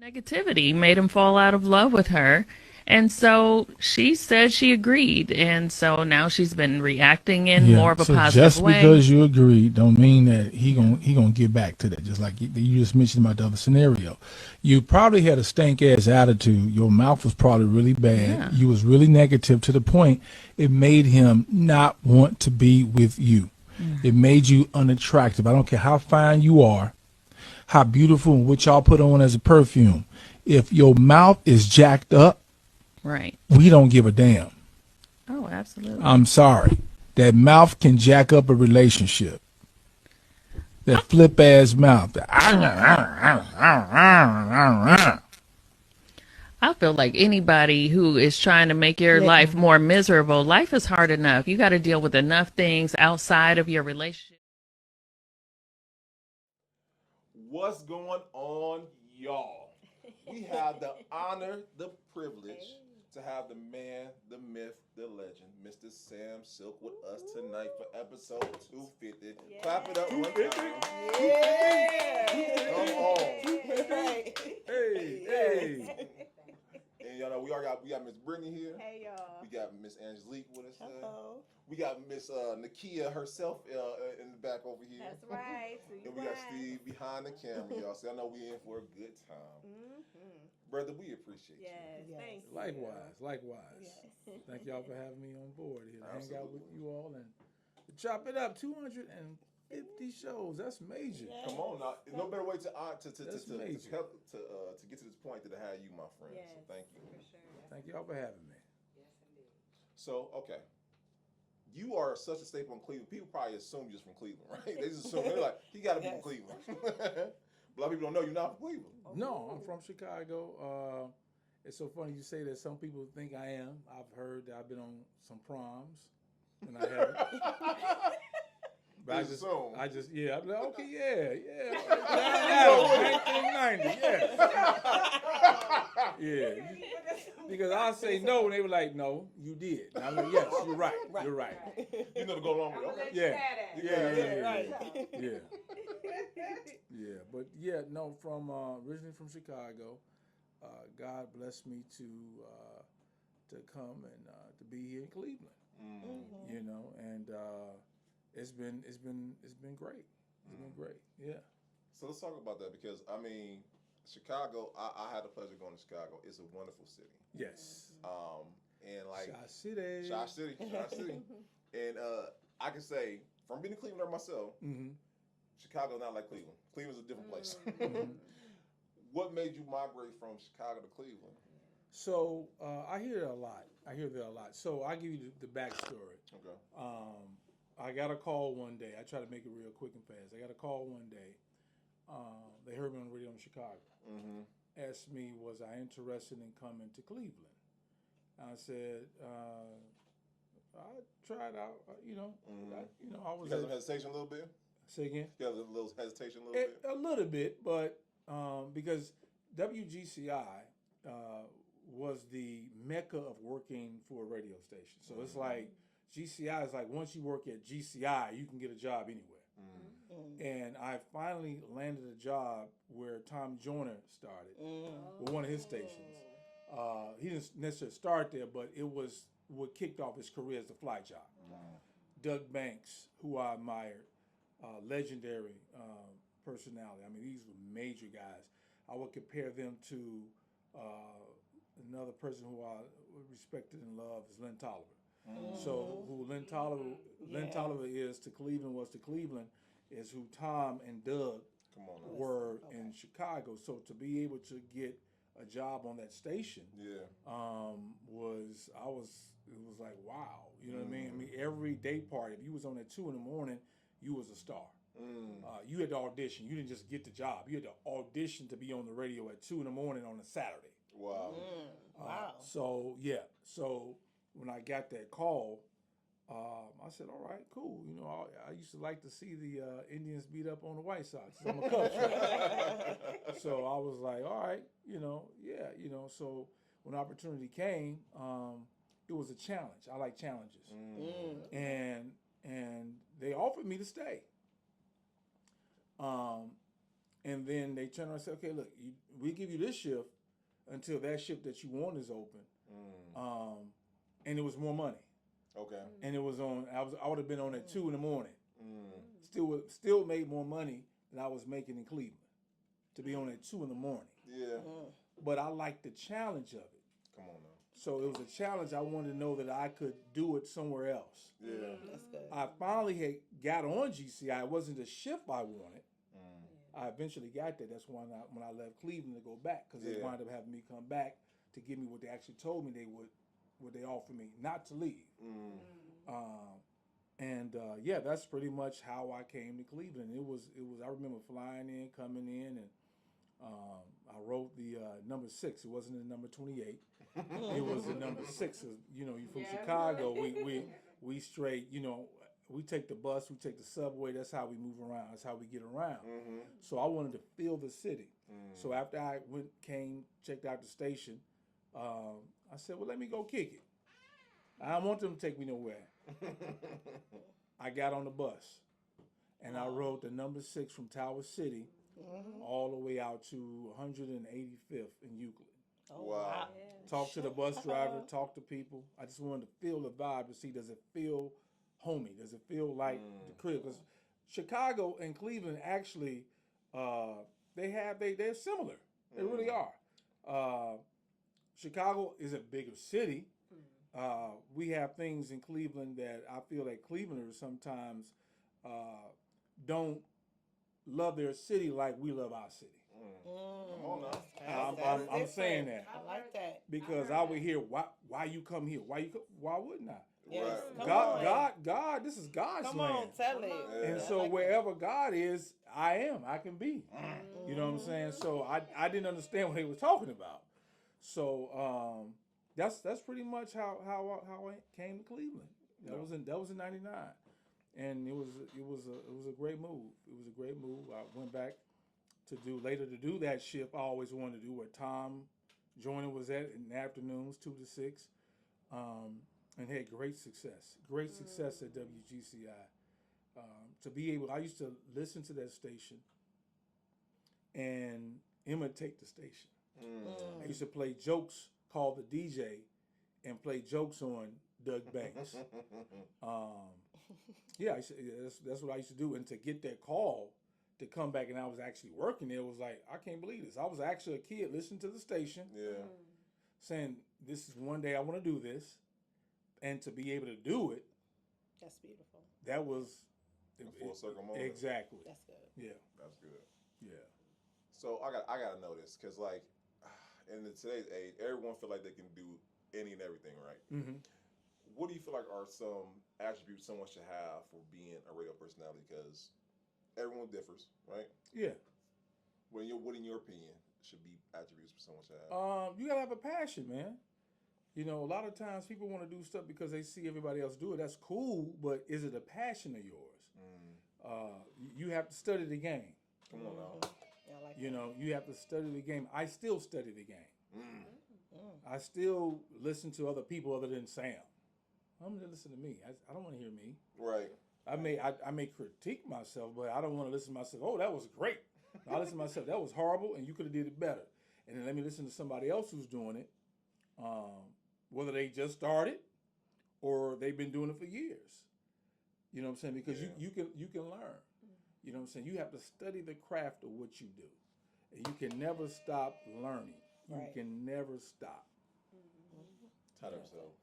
Negativity made him fall out of love with her. And so she said she agreed. And so now she's been reacting in Yeah. more of a So positive just way. because you agree, don't mean that he gonna get back to that. Just like you just mentioned about the other scenario, you probably had a stank ass attitude. Your mouth was probably really bad. Yeah. You was really negative to the point it made him not want to be with you. It made you unattractive. I don't care how fine you are, how beautiful and what y'all put on as a perfume. If your mouth is jacked up, Right. we don't give a damn. Oh, absolutely. I'm sorry. That mouth can jack up a relationship. That flip ass mouth. I feel like anybody who is trying to make your life more miserable, life is hard enough. You got to deal with enough things outside of your relationship. What's going on, y'all? We have the honor, the privilege to have the man, the myth, the legend, Mr. Sam Sylk with us tonight for episode 250. Yeah. Clap it up one time. Yeah. Come on. Hey, hey. And y'all know we got Miss Brittany here. Hey y'all. We got Miss Angelique with us. Hello. We got Miss Nakia herself in the back over here. That's right. And we got Steve behind the camera, y'all. So I know we in for a good time. Brother, we appreciate you. Yes, thank you. Likewise. Yes. Thank y'all for having me on board here to hang out with Absolutely. you all and chop it up. 250 shows. That's major. Yes. Come on now. No better way to help to major. help to get to this point than to have you, my friend. Yes, So thank you. for sure. Thank y'all for having me. Yes, indeed. So okay, you are such a staple in Cleveland. People probably assume you're just from Cleveland, right? They just assume they're like, he got to be from Cleveland. But a lot of people don't know you're not from Cleveland. No, I'm from Chicago. It's so funny you say that. Some people think I am. I've heard that I've been on some proms, and I haven't. But I just, I'm like, okay, yeah. 1990, yeah. Because I say no, and they were like, no, you did. And I'm like, yes, you're right. You know to go along with it. Okay. Yeah. But no, from originally from Chicago. God blessed me to come and to be here in Cleveland. Mm-hmm. You know, and it's been great. It's been great. Yeah. So let's talk about that because I mean, Chicago. I had the pleasure of going to Chicago. It's a wonderful city. Yes. And like Shy City. And I can say from being a Clevelander myself, Chicago not like Cleveland. Cleveland's a different place. What made you migrate from Chicago to Cleveland? So I hear that a lot. So I'll give you the backstory. Okay. I got a call one day. I try to make it real quick and fast. I got a call one day. They heard me on the radio in Chicago. Asked me, was I interested in coming to Cleveland? I said, I tried out. I was. You got some hesitation a little bit. Say again. You got a little hesitation a little bit. A little bit, but because WGCI was the mecca of working for a radio station. So it's like GCI is like once you work at GCI, you can get a job anywhere. And I finally landed a job where Tom Joyner started with one of his stations. He didn't necessarily start there, but it was what kicked off his career as a fly job. Doug Banks, who I admired, legendary personality. I mean, these were major guys. I would compare them to another person who I respected and loved is Lynn Tolliver. So who Lynn Tolliver is to Cleveland was to Cleveland is who Tom and Doug were in Chicago. So to be able to get a job on that station was like wow. You know what I mean? I mean every day party, if you was on at 2 a.m, you was a star. You had to audition. You didn't just get the job. You had to audition to be on the radio at 2 a.m. on a Saturday. Wow. Wow. So when I got that call, I said, all right, cool. You know, I used to like to see the Indians beat up on the White Sox. I'm a Cubs fan. So I was like, all right, so when opportunity came, it was a challenge. I like challenges. And they offered me to stay. And then they turn around and say, okay, look, we give you this shift until that shift that you want is open. And it was more money. Okay. And it was on. I would have been on at 2 in the morning. Mm. Still made more money than I was making in Cleveland to be on at 2 in the morning. Yeah. But I liked the challenge of it. Come on now. So it was a challenge. I wanted to know that I could do it somewhere else. Yeah. That's good. I finally had got on GCI. It wasn't the shift I wanted. I eventually got there. That's when I left Cleveland to go back, because they wound up having me come back to give me what they actually told me they would, what they offered me, not to leave. Yeah, that's pretty much how I came to Cleveland. It was. I remember flying in, coming in, and I wrote the number 6. It wasn't the number 28. It was the number 6. You know, you from Chicago. We straight. You know, we take the bus, we take the subway. That's how we move around. That's how we get around. So I wanted to feel the city. So after I checked out the station, I said, well, let me go kick it. I don't want them to take me nowhere. I got on the bus, and I rode the number 6 from Tower City all the way out to 185th in Euclid. Oh, Wow. Talk to the bus driver, talk to people. I just wanted to feel the vibe to see, does it feel homey? Does it feel like the crib? Because Chicago and Cleveland actually, they're similar. They really are. Chicago is a bigger city. We have things in Cleveland that I feel like Clevelanders sometimes don't love their city like we love our city. Come on now. I'm saying that I like that. because I would hear, why you come here? Why wouldn't I? Yes. Right. Come on. God, this is God's Come land. on, tell it. Yeah. And I so like wherever God is, I can be. You know what I'm saying? So I didn't understand what he was talking about. So that's pretty much how I came to Cleveland. That was in '99, and it was a great move. It was a great move. I went back to do that shift I always wanted to do, where Tom Joyner was at in the afternoons, 2 to 6, and had great success at WGCI. To be able, I used to listen to that station and imitate the station. I used to play jokes, call the DJ, and play jokes on Doug Banks. That's what I used to do. And to get that call to come back, and I was actually working there, was like, I can't believe this. I was actually a kid listening to the station, saying, this is one day I want to do this, and to be able to do it. That's beautiful. That was A full circle moment. Exactly. That's good. Yeah. That's good. Yeah. So I gotta know this, because like in today's age, everyone feel like they can do any and everything, right? Mm-hmm. What do you feel like are some attributes someone should have for being a radio personality? Because everyone differs, right? Yeah. What in your opinion should be attributes for someone should have? You gotta have a passion, man. You know, a lot of times people want to do stuff because they see everybody else do it. That's cool, but is it a passion of yours? You have to study the game. Come on now. Yeah, I like You that. know, you have to study the game. I still study the game. I still listen to other people other than Sam. I'm gonna listen to me. I don't want to hear me. Right. I may critique myself, but I don't want to listen to myself. Oh, that was great. I listen to myself. That was horrible, and you could have did it better. And then let me listen to somebody else who's doing it, whether they just started or they've been doing it for years. You know what I'm saying? Because you can learn. You know what I'm saying? You have to study the craft of what you do, and you can never stop learning. You can never stop. Tight yourself.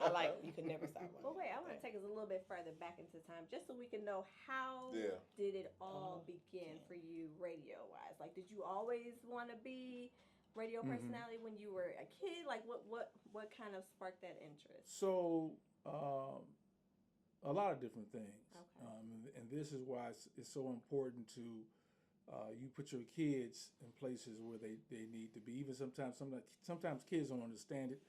I like you can never stop learning. Well, wait, I want to take us a little bit further back into time, just so we can know how did it all begin for you, radio wise? Like, did you always want to be radio personality when you were a kid? Like, what kind of sparked that interest? So, a lot of different things. Okay. And this is why it's so important to you put your kids in places where they need to be. Even sometimes kids don't understand it,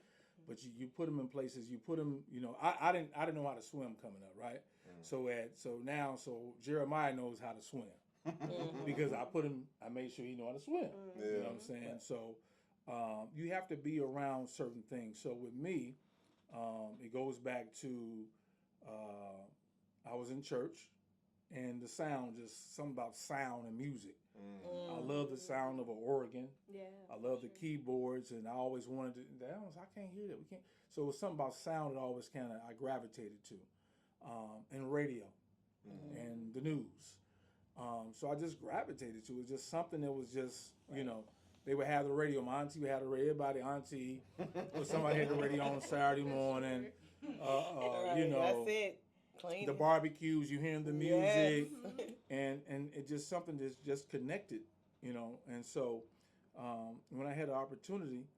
but you put them in places. You put them. You know, I didn't know how to swim coming up, right? So now Jeremiah knows how to swim because I made sure he know how to swim. You know what I'm saying? So you have to be around certain things. So with me, it goes back to I was in church, and the sound, just something about sound and music. I love the sound of an organ. Yeah. I love the keyboards, and I always wanted to. I can't hear that. We can't. So it was something about sound that always kind of I gravitated to, and radio, and the news. So I just gravitated to it. It was just something that was just they would have the radio. My auntie would have the radio. Everybody auntie or somebody had the radio on Saturday morning. That's it. Clean The barbecues, you hearing the music, and it's just something that's just connected, And so when I had the opportunity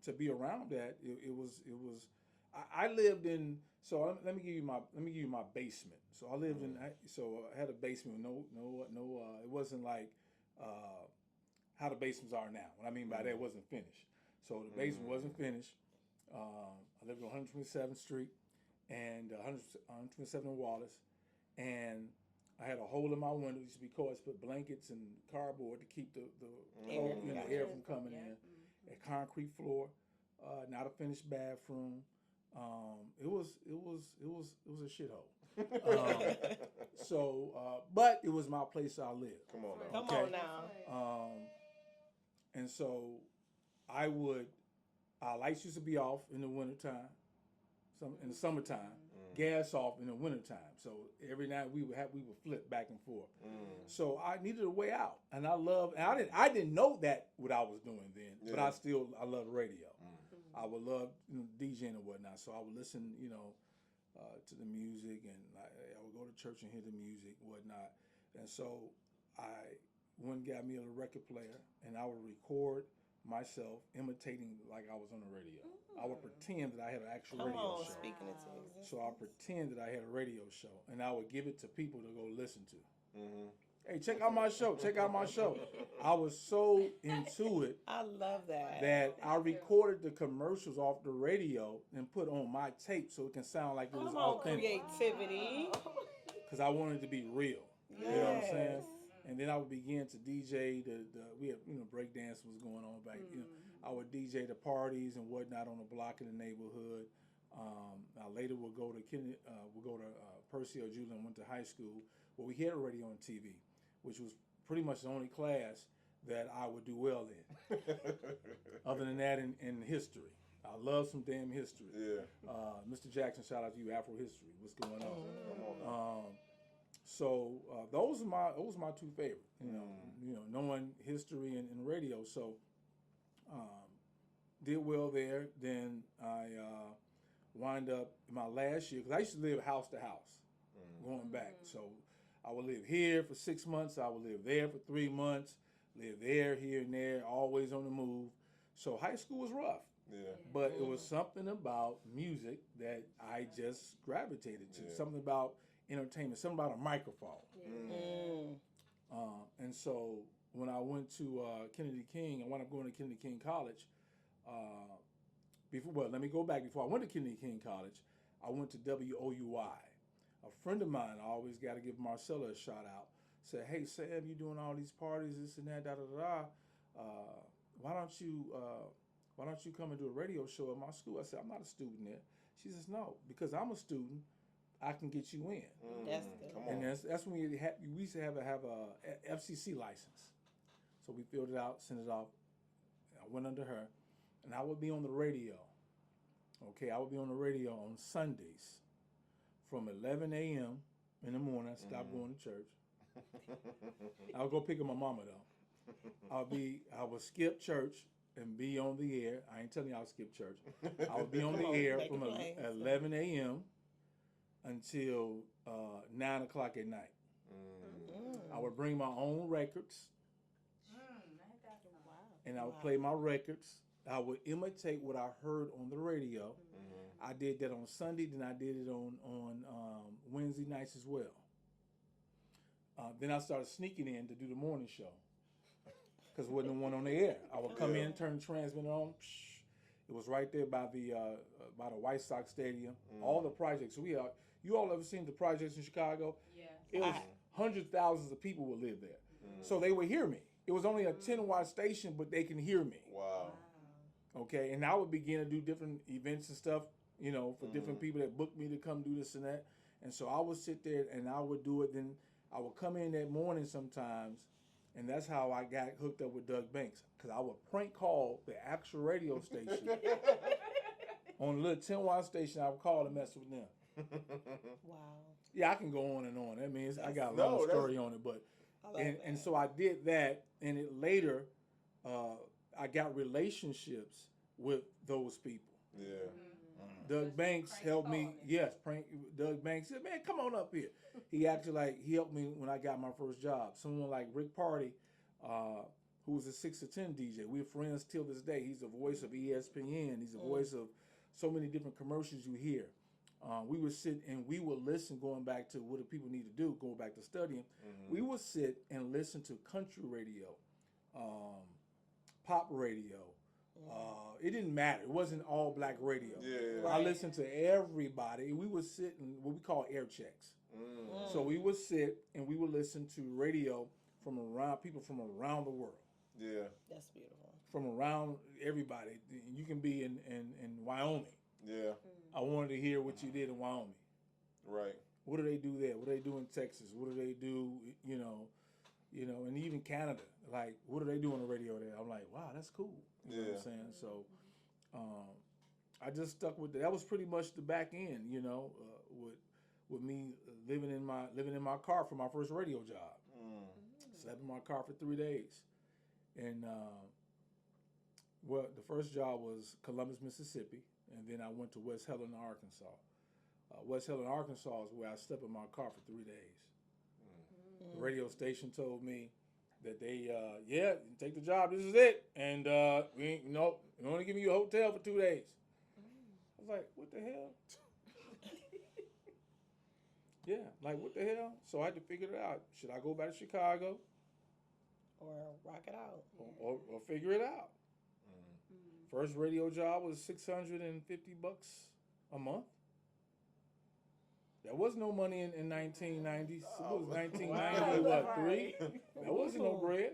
to be around that, it was. I lived in. So let me give you my basement. So I lived in. So I had a basement. No. It wasn't like how the basements are now. What I mean by that, it wasn't finished. So the basement wasn't finished. I lived on 127th Street and 127th in Wallace, and I had a hole in my window. It used to be cold. I used to put blankets and cardboard to keep the air from coming in. A concrete floor, not a finished bathroom. It was a shithole. But it was my place I lived. Come on now. Come on now. And so our lights used to be off in the wintertime. In the summertime, gas off in the wintertime. So every night we would flip back and forth. So I needed a way out, and I didn't know that what I was doing then, but I loved radio. I would love DJing and whatnot. So I would listen, to the music, and I would go to church and hear the music, whatnot. And so I went and got me a record player, and I would record myself imitating like I was on the radio. I would pretend that I had an actual radio show. Speaking it to existence. So I pretend that I had a radio show, and I would give it to people to go listen to. Hey, check out my show. Check out my show. I was so into it. I love that. That I recorded the commercials off the radio and put on my tape so it can sound like it was authentic. Creativity. Because I wanted it to be real. You know what I'm saying? And then I would begin to DJ we had break dance was going on back. I would DJ the parties and whatnot on the block in the neighborhood. I later would go to Percy or Julian, went to high school where we had a radio and TV, which was pretty much the only class that I would do well in. Other than that, in history, I love some damn history. Yeah. Mr. Jackson, shout out to you, Afro history. What's going on? So those are my two favorite. Knowing history and radio. So did well there. Then I wind up in my last year because I used to live house to house, going back. So I would live here for 6 months. I would live there for 3 months. Live there, here and there, always on the move. So high school was rough. Yeah. But it was something about music that I just gravitated to. Something about entertainment, something about a microphone. And so when I went to Kennedy King, I wound up going to Kennedy King College. Let me go back. Before I went to Kennedy King College, I went to WOUI. A friend of mine, I always got to give Marcella a shout out, said, "Hey Sam, you doing all these parties, this and that, da da da. Why don't you come and do a radio show at my school?" I said, "I'm not a student there." She says, "No, because I'm a student, I can get you in." That's good. Come on. And that's when we used to have a FCC license. So we filled it out, sent it off. I went under her, and I would be on the radio. Okay, I would be on the radio on Sundays from 11 a.m. in the morning. I stopped going to church. I would go pick up my mama though. I would skip church and be on the air. I ain't telling you I would skip church. I would be on the air from 11 a.m. until 9 o'clock at night. I would bring my own records, and I would play my records. I would imitate what I heard on the radio. I did that on Sunday, then I did it on Wednesday nights as well. Then I started sneaking in to do the morning show because there wasn't one on the air. I would come in, turn the transmitter on. It was right there by the White Sox Stadium. All the projects. So you all ever seen the projects in Chicago? Yeah. It was hundreds of thousands of people would live there. So they would hear me. It was only a 10-watt station, but they can hear me. Wow. Okay, and I would begin to do different events and stuff, for different people that booked me to come do this and that. And so I would sit there and I would do it. Then I would come in that morning sometimes And that's how I got hooked up with Doug Banks, because I would prank call the actual radio station on a little 10-watt station. I would call and mess with them. Wow. Yeah, I can go on and on. I mean, I got a No, long that's- story on it, but and so I did that, and it later I got relationships with those people. Yeah. Doug Banks helped me. Yes, Doug Banks said, "Man, come on up here." He actually he helped me when I got my first job. Someone like Rick Party, who was a 6 to 10 DJ. We're friends till this day. He's the voice of ESPN. He's the voice of so many different commercials you hear. We would sit and we would listen, going back to what do people need to do, going back to studying. We would sit and listen to country radio, pop radio. It didn't matter. It wasn't all black radio. Yeah. I listened to everybody. We would sit in what we call air checks. So we would sit and we would listen to radio from around people from around the world. Yeah. That's beautiful. From around everybody. You can be in Wyoming. Yeah. I wanted to hear what you did in Wyoming. Right. What do they do there? What do they do in Texas? What do they do, and even Canada? Like, what do they do on the radio there? I'm like, wow, that's cool. You know what I'm saying? So I just stuck with that. That was pretty much the back end, with me living in my car for my first radio job. Slept in my car for 3 days. And the first job was Columbus, Mississippi, and then I went to West Helena, Arkansas. West Helena, Arkansas is where I slept in my car for 3 days. The radio station told me that they, take the job, this is it, and we're only giving you a hotel for 2 days. I was like, what the hell? Yeah, like, what the hell? So I had to figure it out. Should I go back to Chicago? Or rock it out. Or figure it out. First radio job was $650 a month. That was no money in 1990. It was 1990, Wow. three? That wasn't no bread.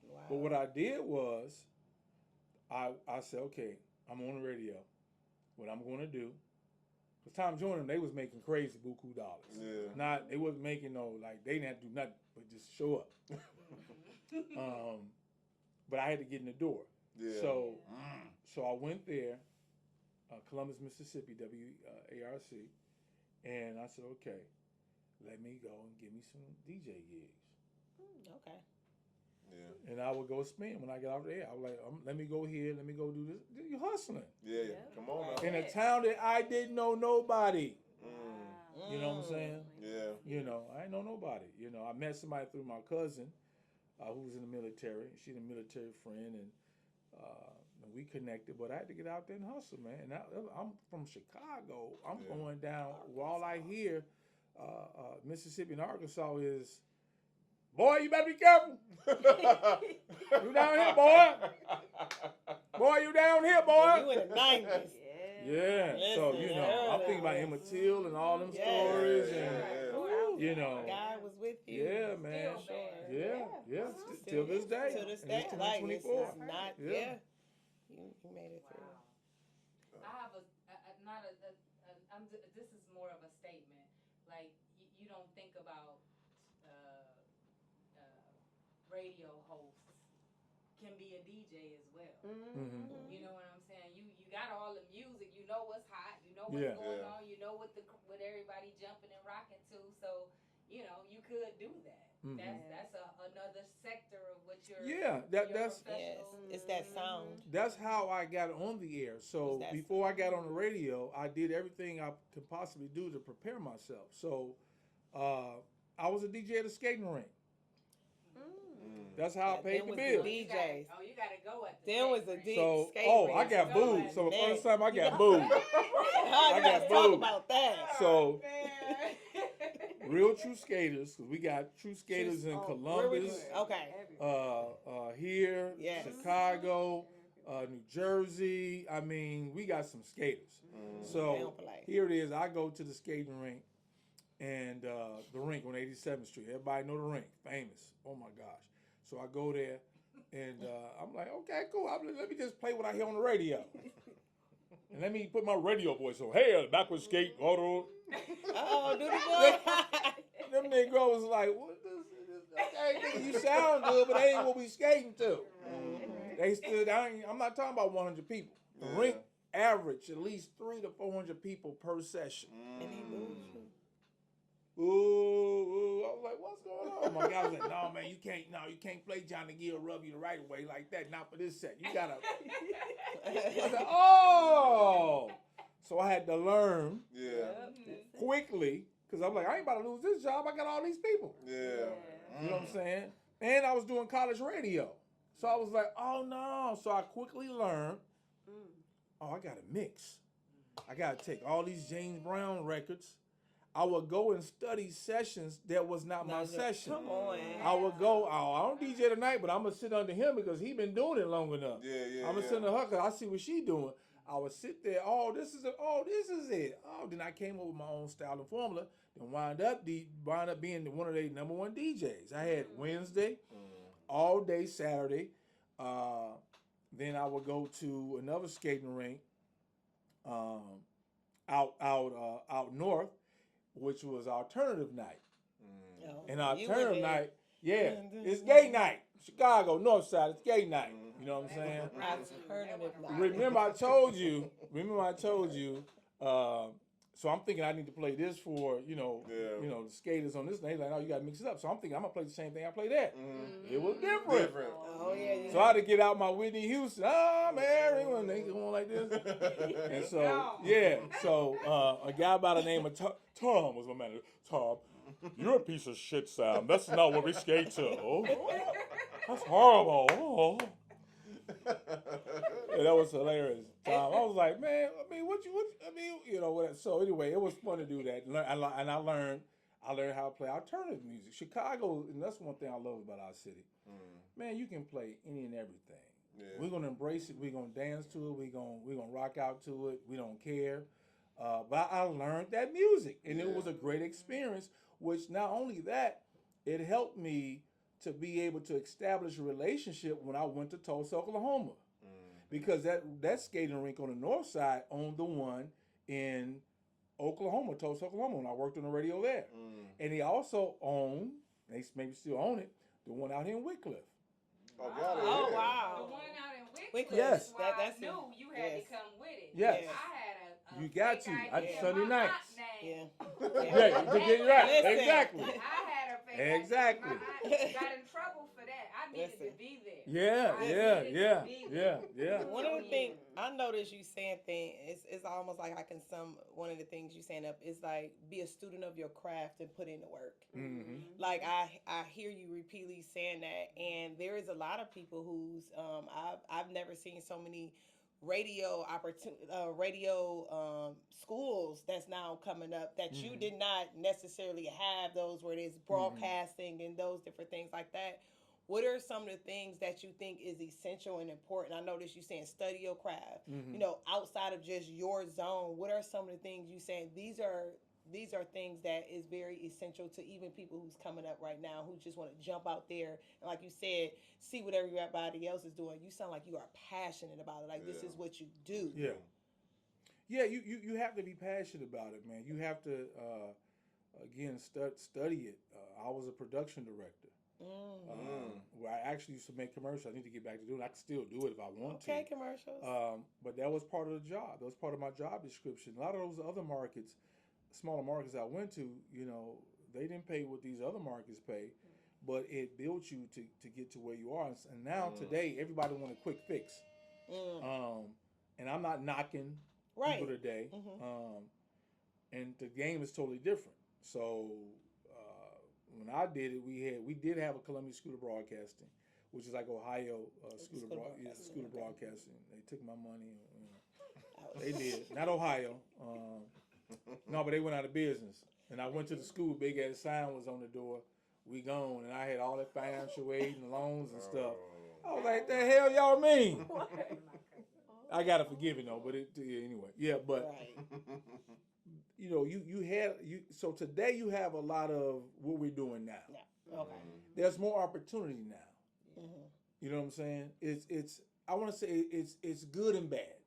Wow. But what I did was, I said, okay, I'm on the radio. What I'm going to do, because Tom Jordan, they was making crazy buku dollars. Yeah. They wasn't making they didn't have to do nothing but just show up. But I had to get in the door. Yeah. So I went there, Columbus, Mississippi, WARC, and I said, okay, let me go and give me some DJ gigs. Okay. Yeah. And I would go spin when I get out there. I was like, let me go here, let me go do this. You're hustling. Yeah. Come on now. In a town that I didn't know nobody. You know what I'm saying? Yeah. I didn't know nobody. I met somebody through my cousin who was in the military. She's a military friend, and we connected. But I had to get out there and hustle, man. And I'm from Chicago. I'm going down. All I hear, Mississippi and Arkansas is, boy, you better be careful. You down here, boy. Boy, you down here, boy. You in the 90s. Yeah. So, I'm thinking about Emmett Till and all them stories. And, God was with you. Yeah, man. Still Yeah, there. yeah. Till this day. To this And day. it's Like, 2024. it's not, Yeah. You made it through. I have this is more of a statement. Like, you don't think about radio hosts can be a DJ as well. You know what I'm saying? You got all the music. You know what's hot. You know what's going on. You know what everybody jumping and rocking to. So you could do that. That's another sector of what you're. Yeah, that's It's that sound. That's how I got on the air. So before I got on the radio, I did everything I could possibly do to prepare myself. So I was a DJ at a skating rink. That's how I paid the bill. DJs. You gotta go at the Then was a DJ. So, skating I rink. got booed. So the Man. first time I got booed. I got got booed. talk about that. So real true skaters, because we got true skaters in Columbus, Okay. here, Yes. Chicago, New Jersey. I mean, we got some skaters. They So don't play. here it is. I go to the skating rink, and the rink on 87th Street. Everybody know the rink, famous. Oh my gosh. So I go there, and I'm like, okay, cool. Let me just play what I hear on the radio. And let me put my radio voice on. Hey, backward skate, auto. Oh, do the boy. Them niggas was like, what this? Okay, nigga, you sound good, but that ain't what we skating to. They stood. I'm not talking about 100 people. The rink average at least 300 to 400 people per session. And he moved. Ooh, I was like, what's going on? My guy was like, no, man, you can't play Johnny Gill rub you the right way like that. Not for this set. You gotta. I said, oh. So I had to learn quickly, because I'm like, I ain't about to lose this job. I got all these people. Yeah. You know what I'm saying? And I was doing college radio. So I was like, oh no. So I quickly learned, oh, I got to mix. I got to take all these James Brown records. I would go and study sessions that was not my session. Come on. I would go, oh, I don't DJ tonight, but I'm going to sit under him because he been doing it long enough. I'm going to sit under her because I see what she doing. I would sit there, oh, this is it. Oh, then I came up with my own style and formula and wound up being one of their number one DJs. I had Wednesday, all day Saturday. Then I would go to another skating rink out north, which was alternative night. And alternative night, it's gay night. Chicago, north side, it's gay night. You know what I'm saying? Alternative night. Remember I told you, so I'm thinking I need to play this for, the skaters on this night. Like, no, you got to mix it up. So I'm thinking I'm going to play the same thing I played that. It was different. Oh, yeah. So I had to get out my Whitney Houston. I'm Mary, when they go on like this. And so, a guy by the name of Tom was my manager. Tom, you're a piece of shit, Sam. That's not what we skate to. Oh, that's horrible. Oh. Yeah, that was hilarious. Tom, I was like, man, So anyway, it was fun to do that. And I learned how to play alternative music. Chicago, and that's one thing I love about our city. Man, you can play any and everything. Yeah. We're gonna embrace it. We're gonna dance to it. We're gonna rock out to it. We don't care. But I learned that music, and it was a great experience. Which not only that, it helped me to be able to establish a relationship when I went to Tulsa, Oklahoma, because that skating rink on the north side owned the one in Oklahoma, Tulsa, Oklahoma, when I worked on the radio there, and he also owned, they maybe still own it, the one out here in Wycliffe. Oh, got it. Oh, wow. The one out in Wycliffe. Yes. That's why That's I knew you had to come with it. Yes. I had You got to. fake I ID Sunday of my nights. aunt name. Yeah, you get it right. Listen. Exactly. I had a fake Exactly. ID. My aunt got in trouble for that. I needed to be there. Yeah. One of the things I noticed you saying it's almost like I can sum one of the things you saying up is like be a student of your craft and put in the work. Like I hear you repeatedly saying that, and there is a lot of people who's I've never seen so many radio schools that's now coming up that you did not necessarily have those where there's broadcasting and those different things like that. What are some of the things that you think is essential and important? I noticed you saying study your craft. Outside of just your zone, what are some of the things you saying these are things that is very essential to even people who's coming up right now who just want to jump out there and, like you said, see what everybody else is doing. You sound like you are passionate about it. Like this is what you do. Yeah, you have to be passionate about it, man. You have to again study it. I was a production director. Where I actually used to make commercials. I need to get back to doing it. I can still do it if I want to. Okay, commercials. But that was part of the job. That was part of my job description. A lot of those other markets, smaller markets I went to, they didn't pay what these other markets pay, but it built you to get to where you are. And now today, everybody want a quick fix. And I'm not knocking people today. And the game is totally different. So when I did it, we did have a Columbia School of Broadcasting, which is like Ohio School of Broadcasting. They took my money. They did. Not Ohio. No, but they went out of business. And I went to the school, big ass sign was on the door. We gone. And I had all that financial aid and loans and stuff. I was like, the hell y'all mean? I got to forgive it, though. But anyway. Yeah, but... So today you have a lot of what we're doing now. Yeah. Okay. There's more opportunity now. You know what I'm saying? It's I want to say it's good and bad.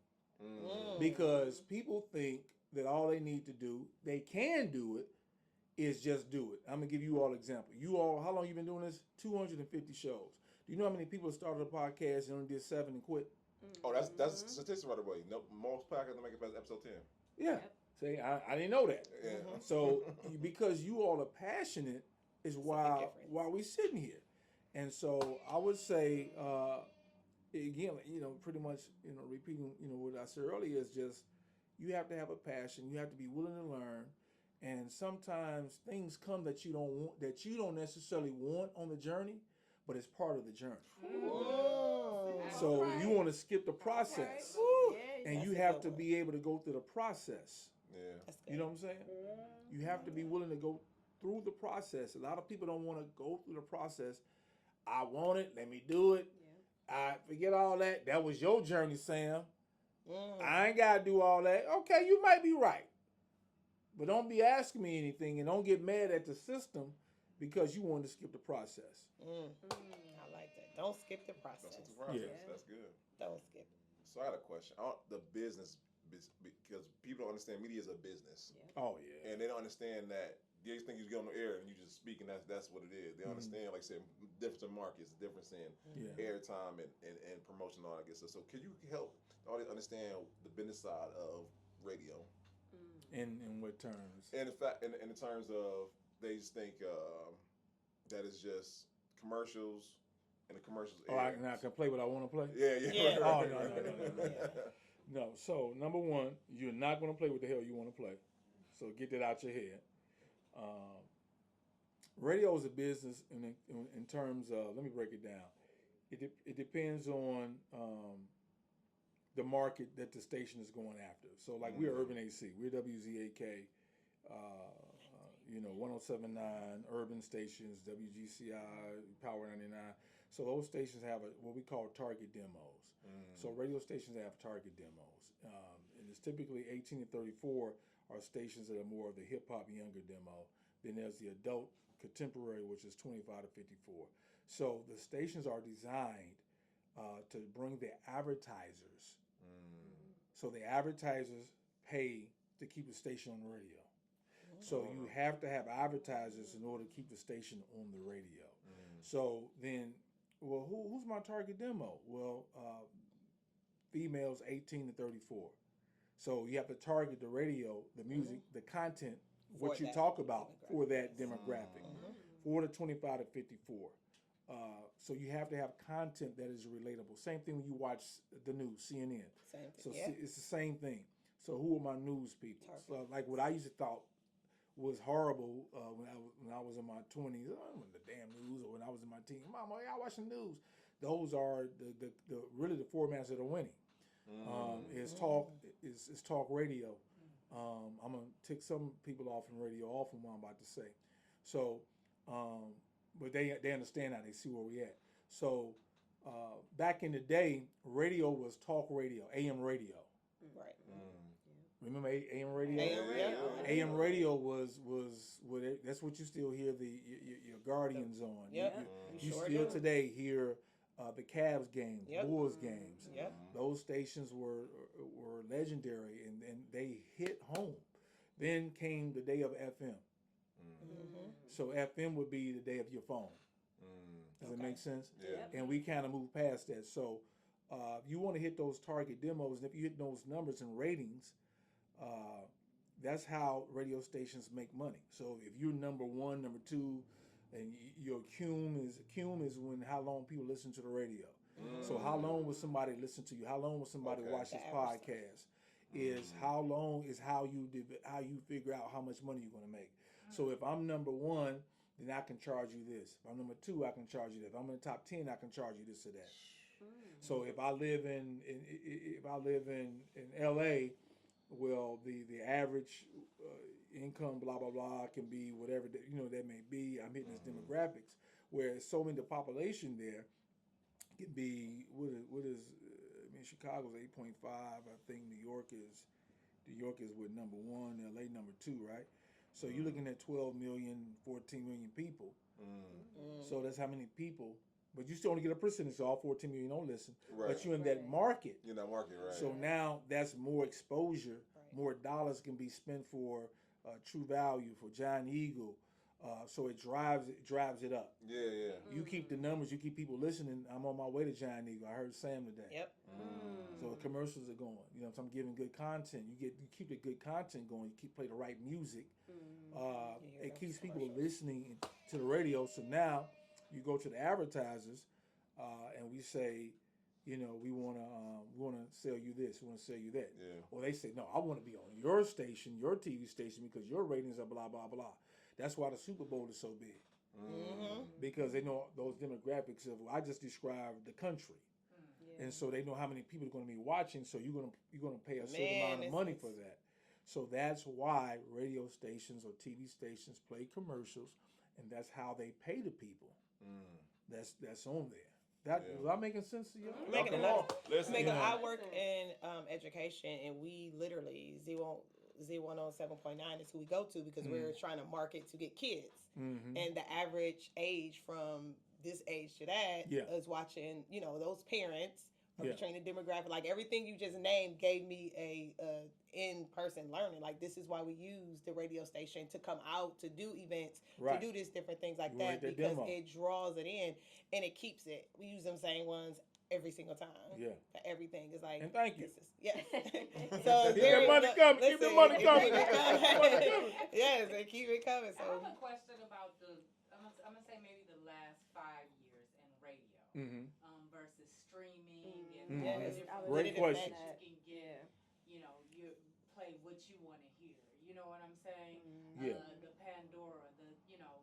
Because people think that all they need to do, they can do it is just do it. I'm gonna give you all an example. You all, how long you been doing this? 250 shows. Do you know how many people started a podcast and only did 7 and quit? Oh, that's statistics right away. No, most podcasts don't make it past episode 10. Yeah. Yep. See, I didn't know that. Yeah. So because you all are passionate is why difference. we sitting here. And so I would say again, pretty much, repeating, what I said earlier is just you have to have a passion. You have to be willing to learn. And sometimes things come that you don't want, that you don't necessarily want on the journey, but it's part of the journey. So you want to skip the process, and you have to be able to go through the process. Yeah. You know what I'm saying? You have to be willing to go through the process. A lot of people don't want to go through the process. I want it. Let me do it. I forget all that. That was your journey, Sam. I ain't got to do all that. Okay, you might be right. But don't be asking me anything, and don't get mad at the system because you wanted to skip the process. I like that. Don't skip the process. That's the process. Yeah. That's good. Don't skip it. So I had a question. The business, because people don't understand media is a business. Oh, yeah. And they don't understand that they just think you get on the air and you just speak and that's what it is. They understand, like I said, difference in markets, difference in airtime and promotion and all that good stuff. So can you help the audience understand the business side of radio? In what terms? And in fact, in the terms of they just think that it's just commercials and the commercials. Oh, I can play what I want to play? Yeah. Oh, no. No. So, number one, you're not going to play what the hell you want to play. So, get that out your head. Radio is a business in terms of, let me break it down. It depends on the market that the station is going after. So, like we're Urban AC, we're WZAK, 1079 urban stations, WGCI, Power 99. So those stations have what we call target demos. So radio stations have target demos, and it's typically 18 to 34 are stations that are more of the hip hop younger demo. Then there's the adult contemporary, which is 25 to 54. So the stations are designed to bring the advertisers. So the advertisers pay to keep the station on the radio. So you have to have advertisers in order to keep the station on the radio. So then, well, who's my target demo? Well, females 18 to 34. So you have to target the radio, the music, the content, what you talk about for that demographic, for the 25 to 54. So you have to have content that is relatable. Same thing when you watch the news, CNN. Same thing. So it's the same thing. So who are my news people? So like what I used to thought was horrible when I was in my 20s. I don't know the damn news, or when I was in my teens. Mama, I watch the news. Those are the really the formats that are winning. Is talk radio. I'm gonna tick some people off in radio off from what I'm about to say. So, but they understand now. They see where we at. So back in the day, radio was talk radio, AM radio. Right. Remember AM radio? AM radio was what that's what you still hear your Guardians on. Yep. You sure still do. today hear the Cavs games, Bulls games. Yep. Those stations were legendary and they hit home. Then came the day of FM. So FM would be the day of your phone. Does it make sense? Yeah. And we kind of moved past that. So you want to hit those target demos, and if you hit those numbers and ratings, that's how radio stations make money. So if you're number one, number two, and your cum is when how long people listen to the radio. So how long will somebody listen to you? How long will somebody watch this podcast? Is how long is how you figure out how much money you're going to make. So if I'm number one, then I can charge you this. If I'm number two, I can charge you that. If I'm in the top 10, I can charge you this or that. So if I live in LA, well, the average income, blah blah blah, can be whatever that may be. I'm hitting this demographics where so many the population there can be what is Chicago's 8.5. I think New York is with number one, LA number two, right? So you're looking at 12 million, 14 million people. So that's how many people. But you still only get a percentage. So all 14 million don't listen. Right. But you're in that market. You're in that market, right? So now that's more exposure. More dollars can be spent for True Value, for Giant Eagle. So it drives it up. Yeah. You keep the numbers, you keep people listening. I'm on my way to Giant Eagle. I heard Sam today. Yep. So the commercials are going. You know, so I'm giving good content. You keep the good content going. You play the right music. It keeps people listening to the radio. So now you go to the advertisers, and we say, you know, we want to sell you this, we want to sell you that. Yeah. Or they say, no, I want to be on your station, your TV station, because your ratings are blah blah blah. That's why the Super Bowl is so big, because they know those demographics of. I just described the country. And so they know how many people are going to be watching. So you're gonna pay a certain amount of money for that. So that's why radio stations or TV stations play commercials, and that's how they pay the people. That's on there. Was I making sense to you? Making Listen, I work in education, and we literally Z107.9 is who we go to because we're trying to market to get kids, and the average age from this age to that is watching, you know, those parents are training demographic. Like everything you just named gave me a in-person learning. Like this is why we use the radio station to come out to do events, to do these different things like that, because it draws it in and it keeps it. We use them same ones every single time. Yeah. For everything is like. And thank you. So keep the money coming. Keep the money coming. Yes, and keep it coming. So I have a question about I'm gonna say maybe the last 5 years in radio versus streaming and Great question. You can get, you know, you play what you want to hear. You know what I'm saying? The Pandora, you know,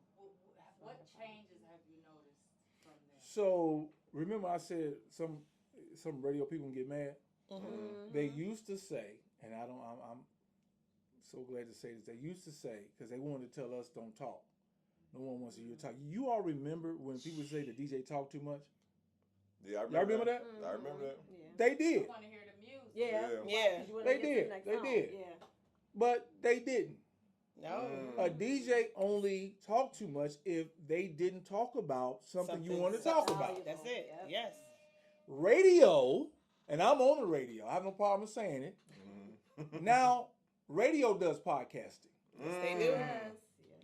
what changes have you noticed from there? So remember, I said some radio people get mad. They used to say, and I'm so glad to say this. They used to say, because they wanted to tell us don't talk. No one wants to hear you talk. You all remember when people say the DJ talk too much? Yeah, I remember. Y'all remember that? I remember that. Yeah. They did. You want to hear the music. Yeah. They did. They did. Yeah. But they didn't. No. A DJ only talked too much if they didn't talk about something you want to talk about. That's it. Yep. Yes. Radio, and I'm on the radio. I have no problem saying it. Now, radio does podcasting. Yes, they do.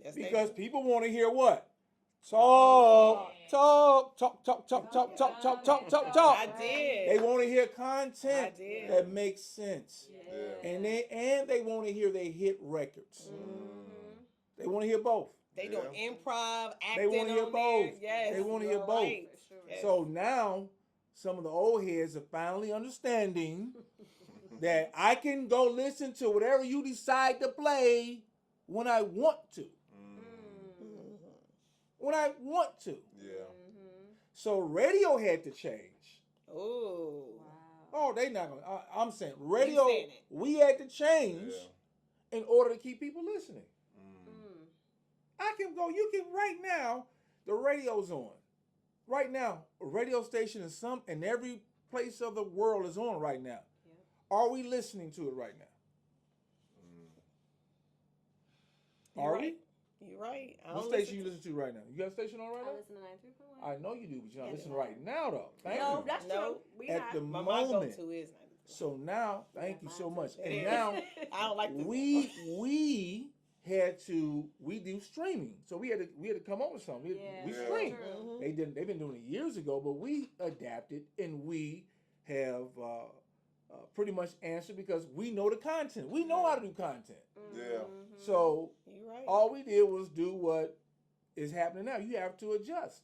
Yes, Because people want to hear what? Talk. I did. They want to hear content I did. that makes sense. Yeah. And they want to hear they hit records. They want to hear both. They doing improv, acting. They want to hear on both. there. Yes. They want to hear you're both. right. Yes. So now some of the old heads are finally understanding that I can go listen to whatever you decide to play when I want to. When I want to. Yeah. So radio had to change. Ooh. Oh, they not gonna. I'm saying radio. saying it. We had to change in order to keep people listening. I can go. You can right now. The radio's on. Right now, a radio station in every place of the world is on right now. Are we listening to it right now? Are we? You're right. What station you listen to right now? You got a station on right I now? listen to 93.1. I know you do, but you're not listening right now, though. Thank No, you. that's true. We At not. the My moment. go-to is 90. So now, thank you so much. It And is. now I don't like this. we do streaming. So we had to come up with something. We stream. True. They've been doing it years ago, but we adapted and we have pretty much answered because we know the content. We know how to do content. Yeah. So You're right. all we did was do what is happening now. You have to adjust.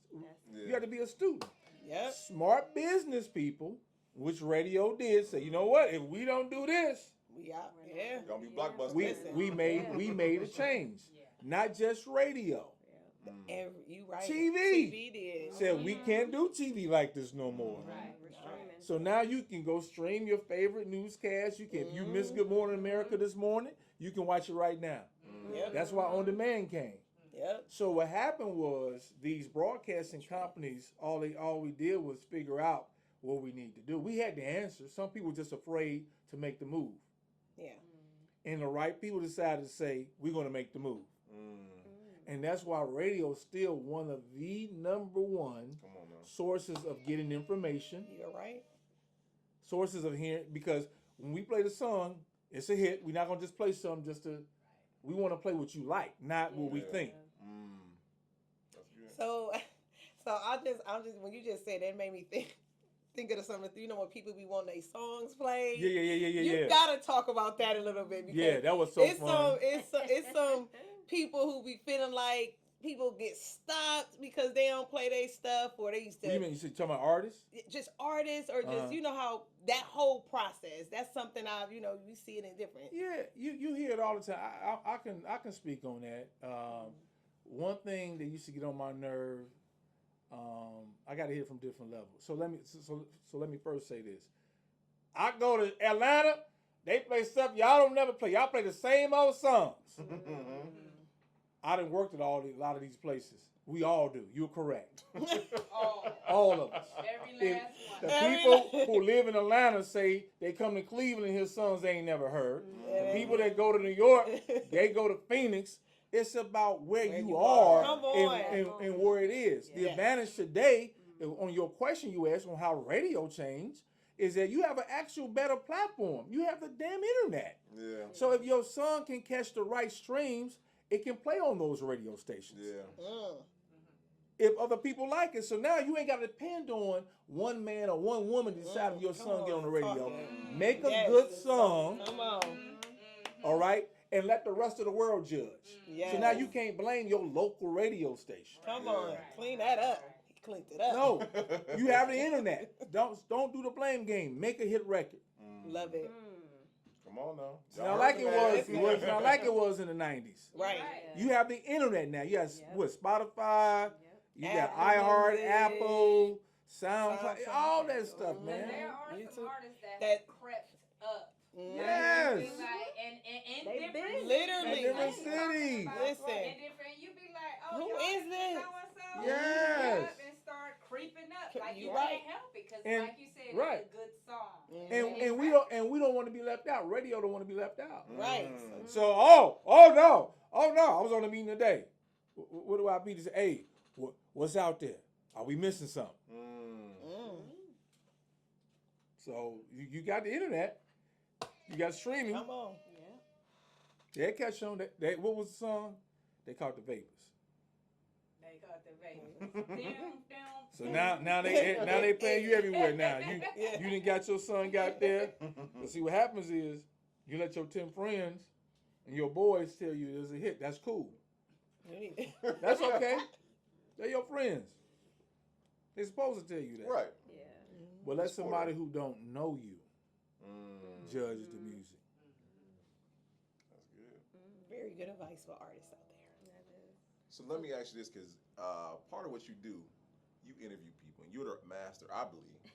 You have to be a student. Yep. Smart business people, which radio did, say, you know what? If we don't do this, We out. Yeah. Gonna be blockbuster. we made a change. Not just radio. And you right. TV. TV did. Said we can't do TV like this no more. Right, we're streaming. So now you can go stream your favorite newscast. You can, if you missed Good Morning America this morning, you can watch it right now. Yep. That's why On Demand came. Yep. So what happened was these broadcasting companies, all we did was figure out what we need to do. We had the answer. Some people were just afraid to make the move. Yeah. And the right people decided to say, we're going to make the move. And that's why radio is still one of the number one sources of getting information. You're right. Sources of hearing, because when we play the song, it's a hit. We're not going to just play something just to, We want to play what you like, not what we think. That's good. So I'm just when you just said that, it made me think of something. You know, when people be wanting their songs played. Yeah. You gotta talk about that a little bit because That was so fun. It's some people who be feeling like people get stopped because they don't play their stuff, or they used to. What do you mean? You talking about artists? Just artists, or just you know how that whole process. That's something you see it in different. Yeah, you hear it all the time. I can speak on that. One thing that used to get on my nerve. I got to hear it from different levels. So let me first say this. I go to Atlanta. They play stuff y'all don't never play. Y'all play the same old songs. I done worked at a lot of these places. We all do. You're correct. All of us. Every last one. The people who live in Atlanta say they come to Cleveland and hear songs they ain't never heard. The people that go to New York, they go to Phoenix. It's about where you are and where it is. The advantage today, on your question you asked on how radio changed, is that you have an actual better platform. You have the damn internet. Yeah. So if your song can catch the right streams, it can play on those radio stations. Yeah. If other people like it. So now you ain't got to depend on one man or one woman to decide if your song get on the radio. Make a good song. Come on. All right? And let the rest of the world judge. Yes. So now you can't blame your local radio station. Come on. Clean that up. He cleaned it up. No. You have the internet. Don't do the blame game. Make a hit record. Love it. Come on now. It's not like it was in the 90s. Right. You have the internet now. You got Spotify, you got Apple iHeart, Music. Apple, SoundCloud, all that stuff, And man. there are some artists that That- have crept up. Yes. You be like, and They different been- Literally. In different cities. Listen. And different, you be like, oh, Who y'all is this? So-and-so. Yes. Up and start creeping up. Like You you right. can't help it because, And- like you said, right. it's a good song. And we don't want to be left out. Radio don't want to be left out. Right. So oh no. I was on a meeting today. What do I be to say? Hey, what's out there? Are we missing something? So you got the internet. You got streaming. Come on. They catch on. They what was the song? They caught the vapors. They got the vape. So now they playing you everywhere now. You didn't got your son got there. But see what happens is you let your 10 friends and your boys tell you there's a hit. That's cool. That's okay. They're your friends. They're supposed to tell you that. Right. Yeah. But let somebody who don't know you judge the music. That's good. Very good advice for artists out there. So let me ask you this, because part of what you do, you interview people, and you're the master, I believe,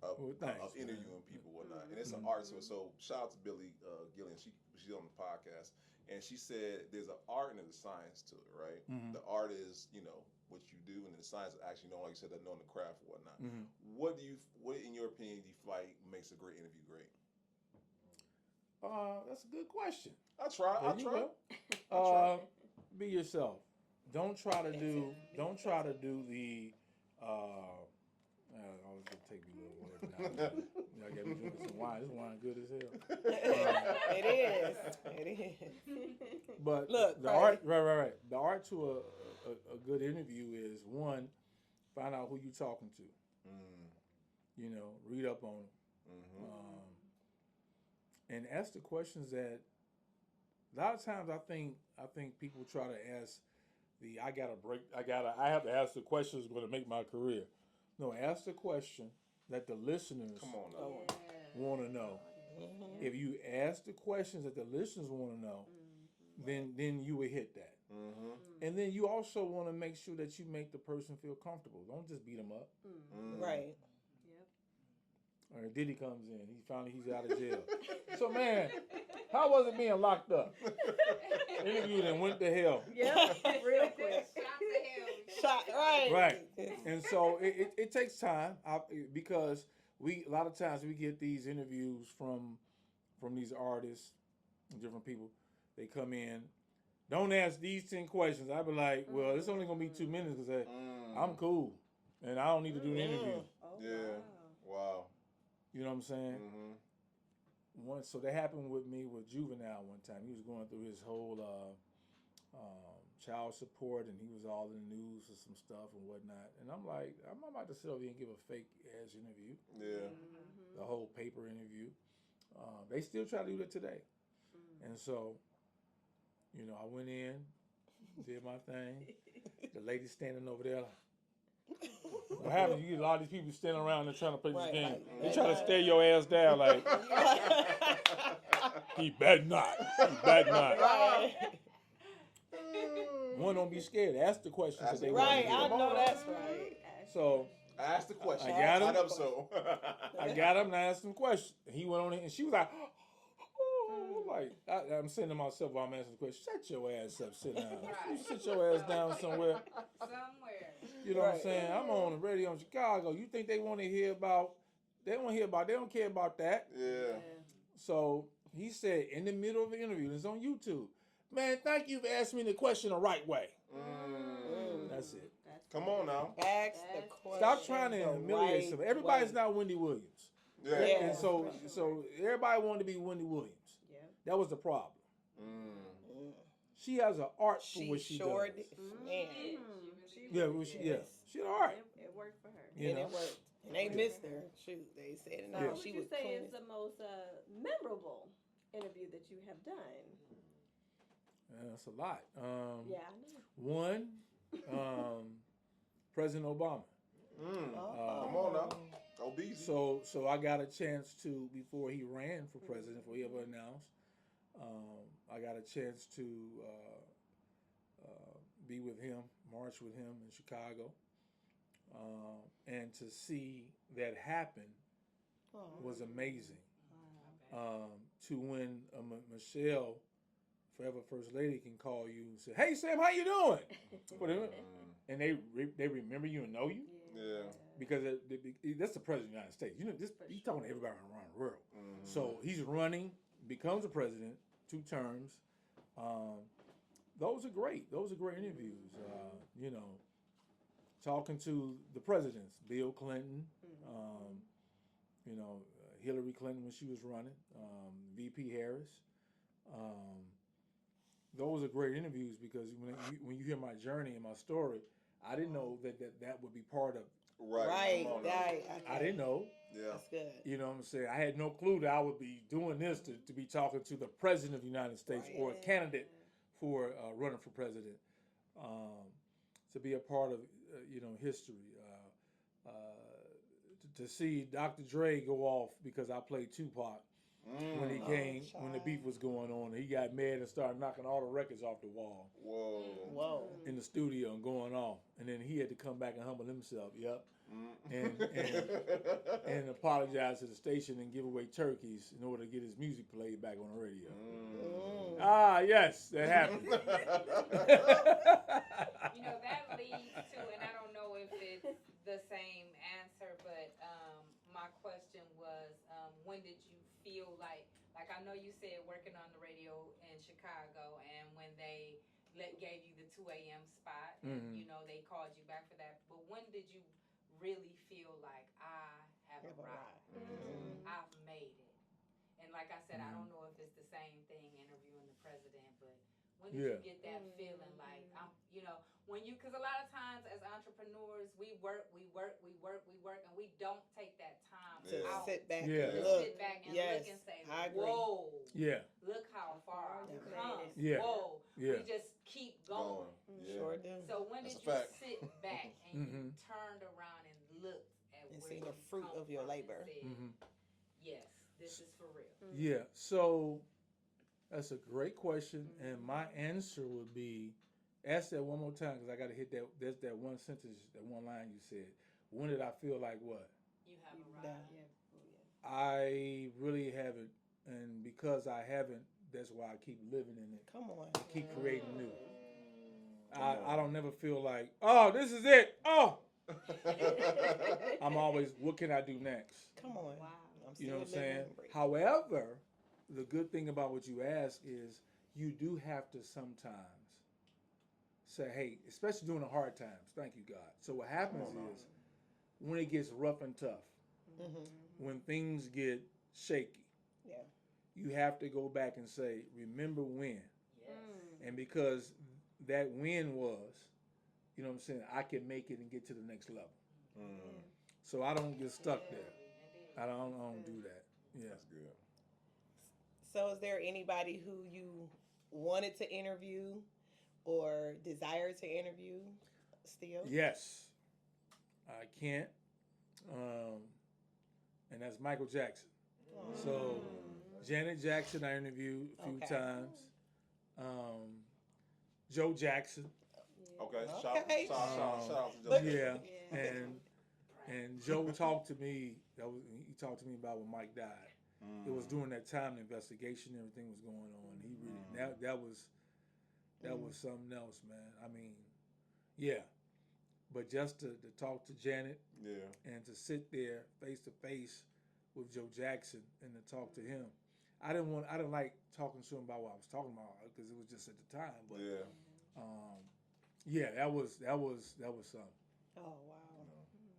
of interviewing people, whatnot. And it's an art. So shout out to Billy Gillian. She's on the podcast, and she said there's an art and there's a science to it, right? The art is, what you do, and the science is actually knowing, like you said, that knowing the craft and whatnot. What in your opinion, do you feel like makes a great interview great? That's a good question. I try. Be yourself. Don't try to do the I was gonna take me a little word now. I got me drinking some wine. This wine good as hell. It is. But Look, the art, right. The art to a good interview is, one, find out who you talking to. Read up on them. And ask the questions that a lot of times I think people try to ask I have to ask the questions that's going to make my career. No, ask the question that the listeners want to know. If you ask the questions that the listeners want to know, then you will hit that. And then you also want to make sure that you make the person feel comfortable. Don't just beat them up. Right. All right, Diddy comes in. He's out of jail. So, man, how was it being locked up? Interviewed and went to hell. Yep. Real quick. Shot, right. Right. And so it takes time because a lot of times we get these interviews from these artists, different people. They come in. Don't ask these 10 questions. I be like, well, it's only going to be 2 minutes because I'm cool. And I don't need to do an interview. Yeah. Wow. You know what I'm saying? So that happened with me with Juvenile one time. He was going through his whole child support, and he was all in the news for some stuff and whatnot. And I'm like, I'm about to sit over here and give a fake ass interview. Yeah. The whole paper interview. They still try to do that today. And so, you know, I went in, did my thing. The lady standing over there. What happens? You get a lot of these people standing around and trying to play this game. They try to stare your ass down like, he better not. He better not. Right. One, don't be scared. Ask the questions that they want Right, to hear. I know that's right. So Ask the question. I got him. Not up so. I got him and I asked him questions. He went on it and she was like, I'm saying to myself while I'm answering the question, shut your ass up, sit down. You sit your ass down somewhere. You know what I'm saying? I'm on the radio in Chicago. You think they want to hear about, they don't care about that. Yeah. So he said in the middle of the interview, it's on YouTube, man, thank you for asking me the question the right way. That's it. Come on now. Ask the question. Stop trying to humiliate somebody. Everybody's not Wendy Williams. Yeah. And so everybody wanted to be Wendy Williams. Yeah. That was the problem. She has an art for what she does. Man. She had an art. It worked for her. You know? It worked. And they missed her. Shoot, they said it. So No, what she would you was say clean. is the most memorable interview that you have done? That's a lot. Yeah, I know. One, President Obama. Come on now. Obese. So I got a chance to, before he ran for president, before he ever announced, I got a chance to be with him, march with him in Chicago, and to see that happen was amazing. To when Michelle, forever First Lady, can call you and say, "Hey Sam, how you doing?" And they remember you and know you. Yeah. Because that's the president of the United States. You know, he's talking to everybody around the world. So he's running, becomes a president, 2 terms. Those are great. Those are great interviews. You know, talking to the presidents, Bill Clinton, you know, Hillary Clinton when she was running, VP Harris. Those are great interviews because when you hear my journey and my story, I didn't know that would be part of. Right. I didn't know. Yeah. That's good. You know what I'm saying? I had no clue that I would be doing this to be talking to the president of the United States or a candidate for running for president. To be a part of, you know, history. To see Dr. Dre go off because I played Tupac when he came, when the beef was going on. He got mad and started knocking all the records off the wall. Whoa. In the studio and going off. And then he had to come back and humble himself. Yep. And apologize to the station and give away turkeys in order to get his music played back on the radio. Ah, yes, that happened. You know, that leads to, and I don't know if it's the same answer, but my question was, when did you feel like I know you said working on the radio in Chicago, and when they gave you the 2 a.m. spot, and you know they called you back for that, but when did you really feel like I have arrived? I've made it. And like I said, I don't know if it's the same thing interviewing the president, but when did you get that feeling like I'm, you know, when you, because a lot of times as entrepreneurs, we work, and we don't take that time To out sit back to and look. sit back and Yes, look and say, I agree. whoa, Yeah. look how far I've come. Yeah. Whoa, Yeah. we just keep going. Sure do. So when That's did a you fact. sit back and you turned around and looked at And where see the you fruit come of your from labor. and said, yes, this is for real. Yeah. So that's a great question. And my answer would be, ask that one more time because I got to hit that. There's that one sentence, that one line you said. When did I feel like what? You have arrived. I really haven't. And because I haven't, that's why I keep living in it. Come on. Keep creating new. I don't never feel like, oh, this is it. Oh. I'm always, what can I do next? Come on. Wow. You know what I'm saying? However, the good thing about what you ask is you do have to sometimes say, hey, especially during the hard times, thank you, God. So what happens is when it gets rough and tough, when things get shaky, you have to go back and say, remember when. Yes. And because that win was, you know what I'm saying, I can make it and get to the next level. So I don't get stuck there. I don't do that. Yeah. That's good. So is there anybody who you wanted to interview or desire to interview still? Yes. I can't. And that's Michael Jackson. So Janet Jackson I interviewed a few times. Joe Jackson. Okay. Okay. Shout out to Joe. Yeah. And Joe talked to me. He talked to me about when Mike died. It was during that time the investigation, everything was going on. He really that was something else, man. I mean, yeah. But just to talk to Janet, and to sit there face to face with Joe Jackson and to talk to him, I didn't like talking to him about what I was talking about because it was just at the time. But that was something. Oh wow.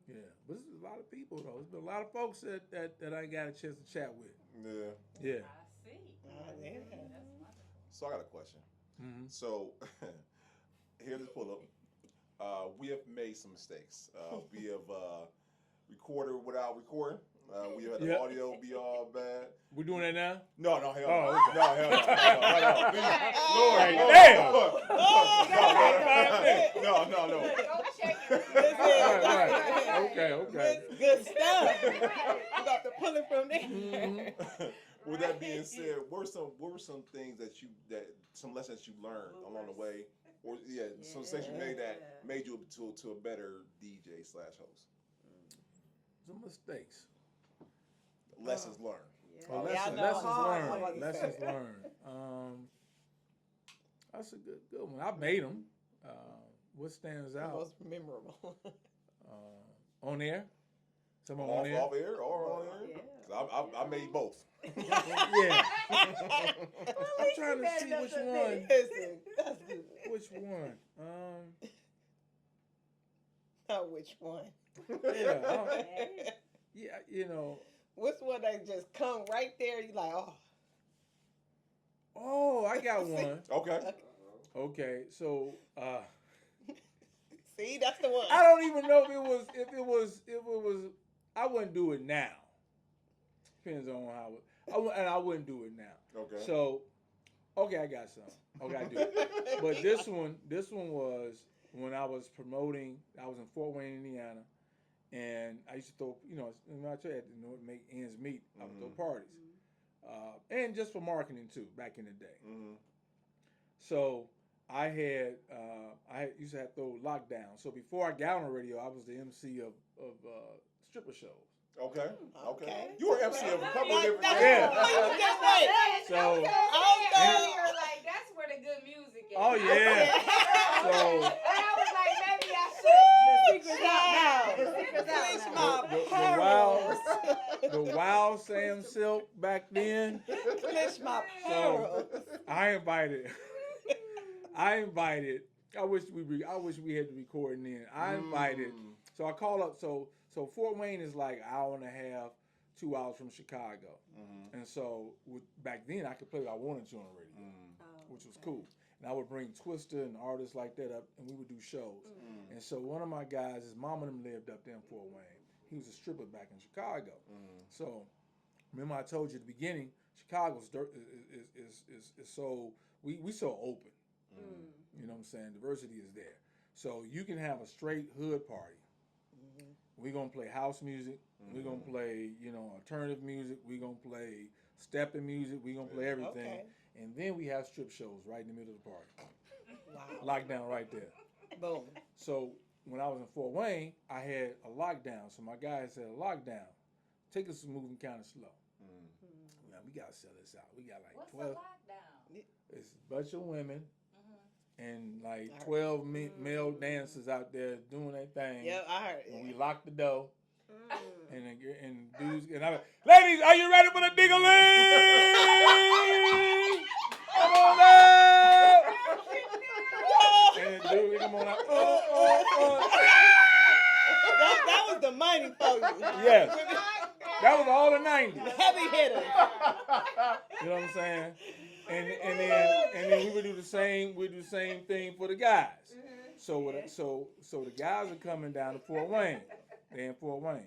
Yeah, but there's a lot of people though. There's been a lot of folks that I got a chance to chat with. Yeah. I see. Yeah. That's wonderful. So I got a question. So here's the pull up. We have made some mistakes. We have recorded without recording. We had the audio be all bad. We're doing that now? No, hell no. Oh, No, hell no. Lord, damn. No. Go check it. Okay. Good stuff. You got to pull it from there. With that being said, what were some things that some lessons you learned along the way, or some mistakes you made that made you to a better DJ / host? Some mistakes. Lessons learned. Well, lessons learned. That's a good one. I made them. What stands out? Most memorable. On air? Some on Off air? air or on air? Yeah. 'Cause I made both. Yeah. I'm trying to see which one. Listen, that's good. Which one? Which one? Yeah, you know. What's one that just come right there? You like, Oh, I got one. Okay. So see, that's the one. I don't even know if it was I wouldn't do it now. Depends on how I wouldn't do it now. Okay. So I got some. Okay, I do. But this one was when I was promoting. I was in Fort Wayne, Indiana, and I used to throw, I tried to make ends meet. I would throw parties, and just for marketing too, back in the day. So I used to have to throw lockdown. So before I got on the radio, I was the MC of stripper shows. Okay. You were MC of a Like, couple of different So I was like, that's where the good music is. oh yeah. So And I was like, maybe I should. The secret's out. the wild Sam Sylk back then. Clench my So pearls. I invited. I wish we had the recording in. I invited. So I called up. So Fort Wayne is like an hour and a half, 2 hours from Chicago, and so back then I could play what I wanted to on the radio, which was cool. And I would bring Twister and artists like that up, and we would do shows. And so one of my guys, his mom and him lived up there in Fort Wayne. He was a stripper back in Chicago. So remember I told you at the beginning, Chicago's is so we so open. You know what I'm saying? Diversity is there. So you can have a straight hood party. We're going to play house music. We're going to play, alternative music. We're going to play stepping music. We're going to play everything. Okay. And then we have strip shows right in the middle of the party. Wow. Lockdown right there. Boom. So when I was in Fort Wayne, I had a lockdown. So my guy said, lockdown. Take us moving kind of slow. Now, we got to sell this out. We got like What's 12. the lockdown? It's a bunch of women. And like 12 male dancers out there doing their thing. Yeah, I heard. And we locked the door. And dudes, and I'm like, ladies, are you ready for the ding-a-ling? Come on now! And dude, come on out. That was the money for you. Yes. That was all the 90s. Heavy hitter. You know what I'm saying? And then we would do the same. We do the same thing for the guys. So the guys are coming down to Fort Wayne. They're in Fort Wayne.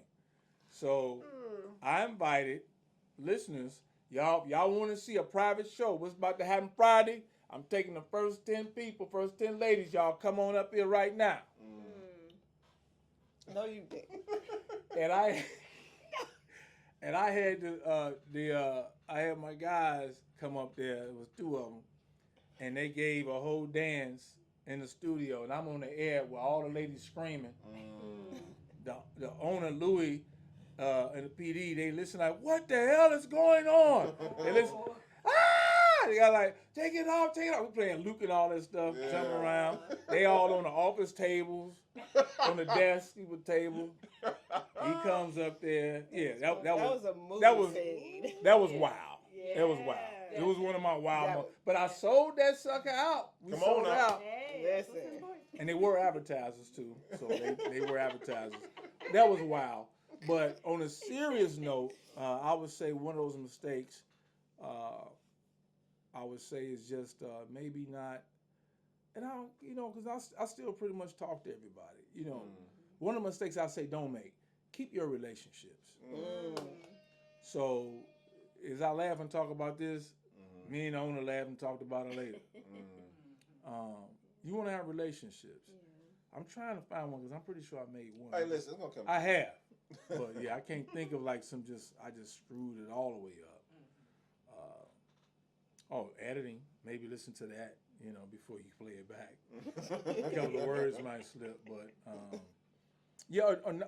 So I invited listeners. Y'all want to see a private show? What's about to happen Friday? I'm taking the first 10 people, first 10 ladies. Y'all come on up here right now. No, you didn't. And I had my guys come up there. It was 2 of them, and they gave a whole dance in the studio, and I'm on the air with all the ladies screaming. The owner Louis and the PD, they listen like, what the hell is going on? They listen, they got like, take it off. We playing Luke and all that stuff, jumping around. They all on the office tables, on the desk with table. He comes up there. Yeah, that was a movie scene. That was wild. It was wild. It was one of my wild moments. But I sold that sucker out. We sold it out. Hey, Listen. And they were advertisers too. So they were advertisers. That was wild. But on a serious note, I would say one of those mistakes, I would say is just maybe not, and I, because I still pretty much talk to everybody. One of the mistakes I say don't make, keep your relationships. So as I laugh and talk about this, me and the owner laugh and talked about it later. You want to have relationships. I'm trying to find one because I'm pretty sure I made one. Hey, listen, it's gonna come. I have, but yeah, I can't think of like I just screwed it all the way up. Editing. Maybe listen to that, before you play it back. A couple of words might slip, but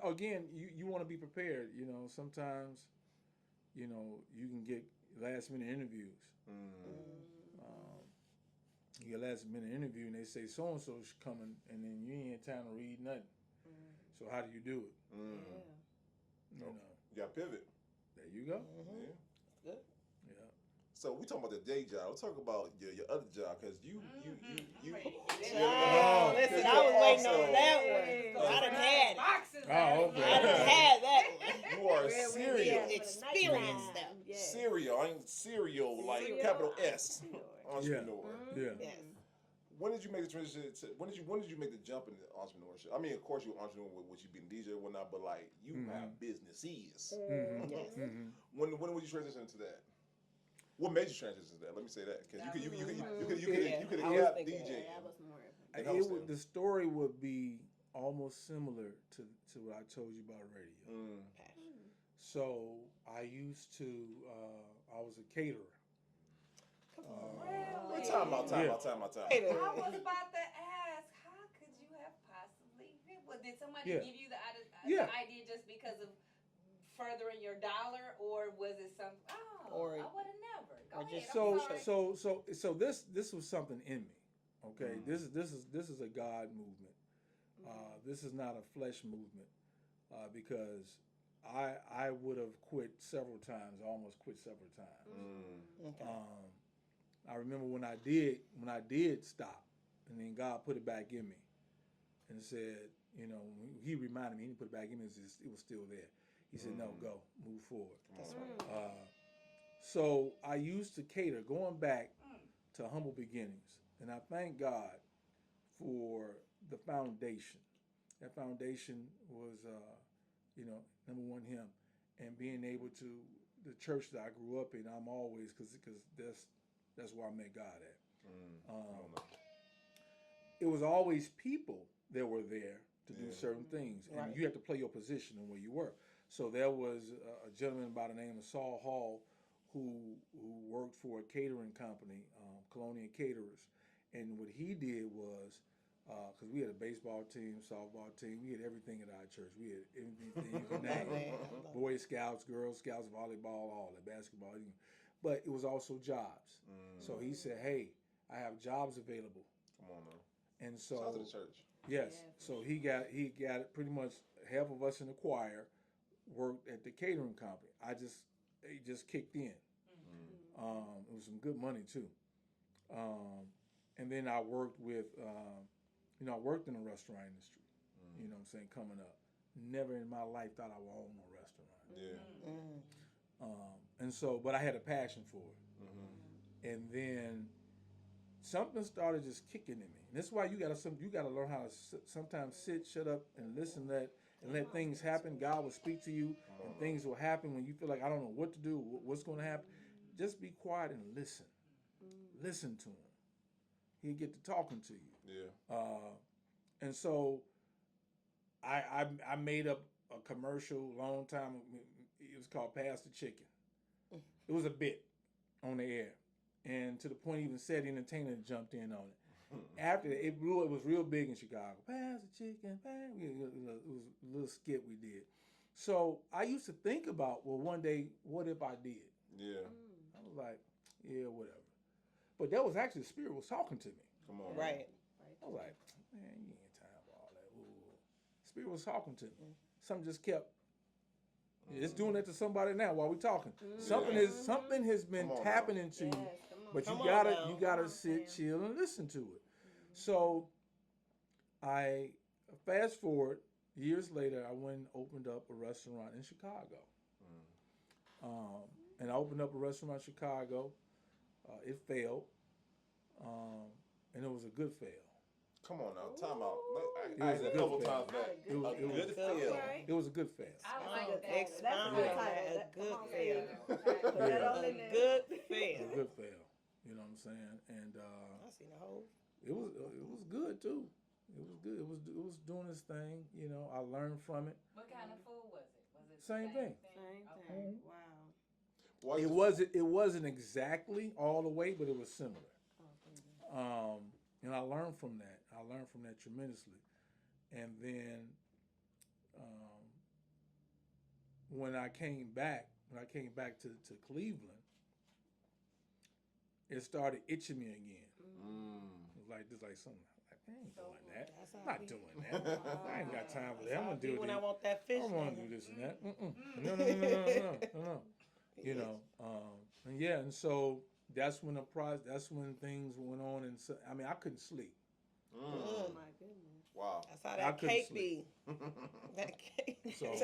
again, you want to be prepared. Sometimes, you can get last minute interviews. You get a last minute interview and they say so and so's coming, and then you ain't in time to read nothing. So how do you do it? You got pivot. There you go. Yeah. Good. Yeah. So we talking about the day job. Let's talk about your other job because you. Listen, I was waiting on that one. I done had it. Oh, okay. I done had that one. You are a serial. Experience that. Serial. I ain't serial like capital S. Entrepreneur. Yeah. Yes. When did you make the transition? When did you make the jump into entrepreneurship? I mean, of course, you're an entrepreneur with you being DJ and whatnot, but like you have businesses. Yes. When would you transition into that? What made you transition to that? Let me say that because you could have kept DJ. The story would be almost similar to what I told you about radio. So I used to. I was a caterer. Really? Time out. I was about to ask, how could you have possibly? Did somebody give you the idea just because of furthering your dollar, or was it some? I would have never. Go ahead. So this was something in me. Okay, this is a God movement. This is not a flesh movement, because I would have quit several times. I almost quit several times. Okay. I remember when I did stop, and then God put it back in me, and said, He reminded me. He didn't put it back in me. It was still there. He said, "No, go, move forward." That's right. So I used to cater, going back to humble beginnings, and I thank God for the foundation. That foundation was, number one, Him, and being able to the church that I grew up in. I'm always because that's where I met God at. It was always people that were there to do certain things, and you had to play your position in where you were. So there was a gentleman by the name of Saul Hall who worked for a catering company, Colonial Caterers, and what he did was, because we had a baseball team, softball team, we had everything at our church. We had everything you can name: Boy Scouts, Girl Scouts, volleyball, all that, basketball. But it was also jobs. So he said, "Hey, I have jobs available." Come on now. And so, shout out to the church. Yes. So he got pretty much half of us in the choir worked at the catering company. It just kicked in. It was some good money too. And then I worked with, I worked in the restaurant industry. You know what I'm saying, coming up. Never in my life thought I would own a restaurant. Yeah. And so, but I had a passion for it. And then something started just kicking in me. And that's why you gotta learn how to sometimes sit, shut up, and listen. Let things happen. God will speak to you, and things will happen when you feel like I don't know what to do, what's going to happen. Just be quiet and listen. Listen to him. He'll get to talking to you. Yeah. And so I made up a commercial long time. It was called Pass the Chicken. It was a bit on the air, and to the point even said Entertainer jumped in on it. After it blew, it was real big in Chicago. Pass the chicken, pass. It was a little skit we did. So I used to think about, well, one day, what if I did? Yeah. I was like, yeah, whatever. But that was actually the Spirit was talking to me. Come on. Right. I was like, man, you ain't time for all that. Ooh. Spirit was talking to me. Something just kept. It's doing that to somebody now while we're talking. Something has been tapping into you, but you gotta sit, chill, and listen to it. So I fast forward years later. I went and opened up a restaurant in Chicago, and I opened up a restaurant in Chicago. It failed, and it was a good fail. Come on now, time out. It I was said a a couple good times fail. back. It was A good fail. It was a good fail. I like that. Expound That's on the that. A title. good Come on, fail. Put that Yeah. all in A there. good It fail. was a good fail. You know what I'm saying? And I seen the whole. it was good too. It was good. It was doing its thing. You know, I learned from it. What kind of food was it? Was it the Same thing. Same Okay. thing. Wow. Why It you- wasn't exactly all the way, but it was similar. And I learned from that. I learned from that tremendously. And then when I came back to Cleveland, it started itching me again. It was like something. Like, I ain't doing that. I'm not doing that. I ain't got time for that. I'm gonna do when this. I want that fish. I don't want to do this and that. No. You know, and yeah, and so that's when things went on, and so, I mean, I couldn't sleep. Oh my goodness. Wow. That's how I that couldn't cake sleep. be. That cake. So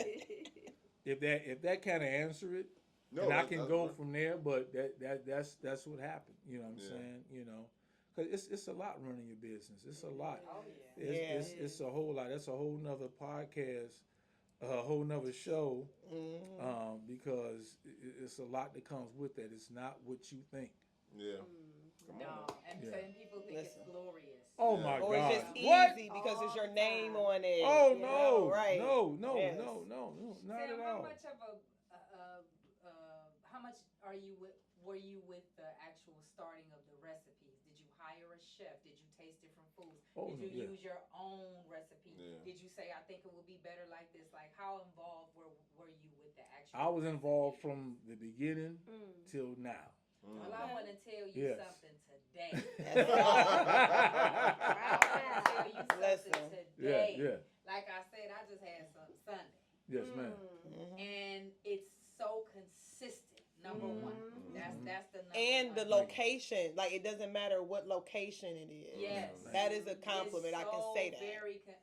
if that kind of answer it, No, and I that- can that's go right. from there, but that's what happened. You know what I'm Yeah. saying? You know, because it's a lot running your business. It's a lot. Oh yeah. It's a whole lot. That's a whole nother podcast, a whole nother show, because it's a lot that comes with that. It's not what you think. Yeah. Come No, on. and Yeah. some people think Listen. it's glorious. Oh Yeah. my Or God! it's just What? easy because it's your All name the on it. Oh you no! know, right? No! Yes. Not Sam, at how all. much of how much were you with the actual starting of the recipes? Did you hire a chef? Did you taste different foods? Oh, Did you yeah. use your own recipe? Yeah. Did you say I think it would be better like this? Like how involved were you with the actual? I was involved from the beginning till now. Well, I want to tell you Yes. something today. That's I want to tell you Listen. something today. Yeah. Like I said, I just had some Sunday. Yes, ma'am. And it's so consistent. Number one, that's the number And the one. location, like it doesn't matter what location it is. Yes, That is a compliment. It's I can so say that.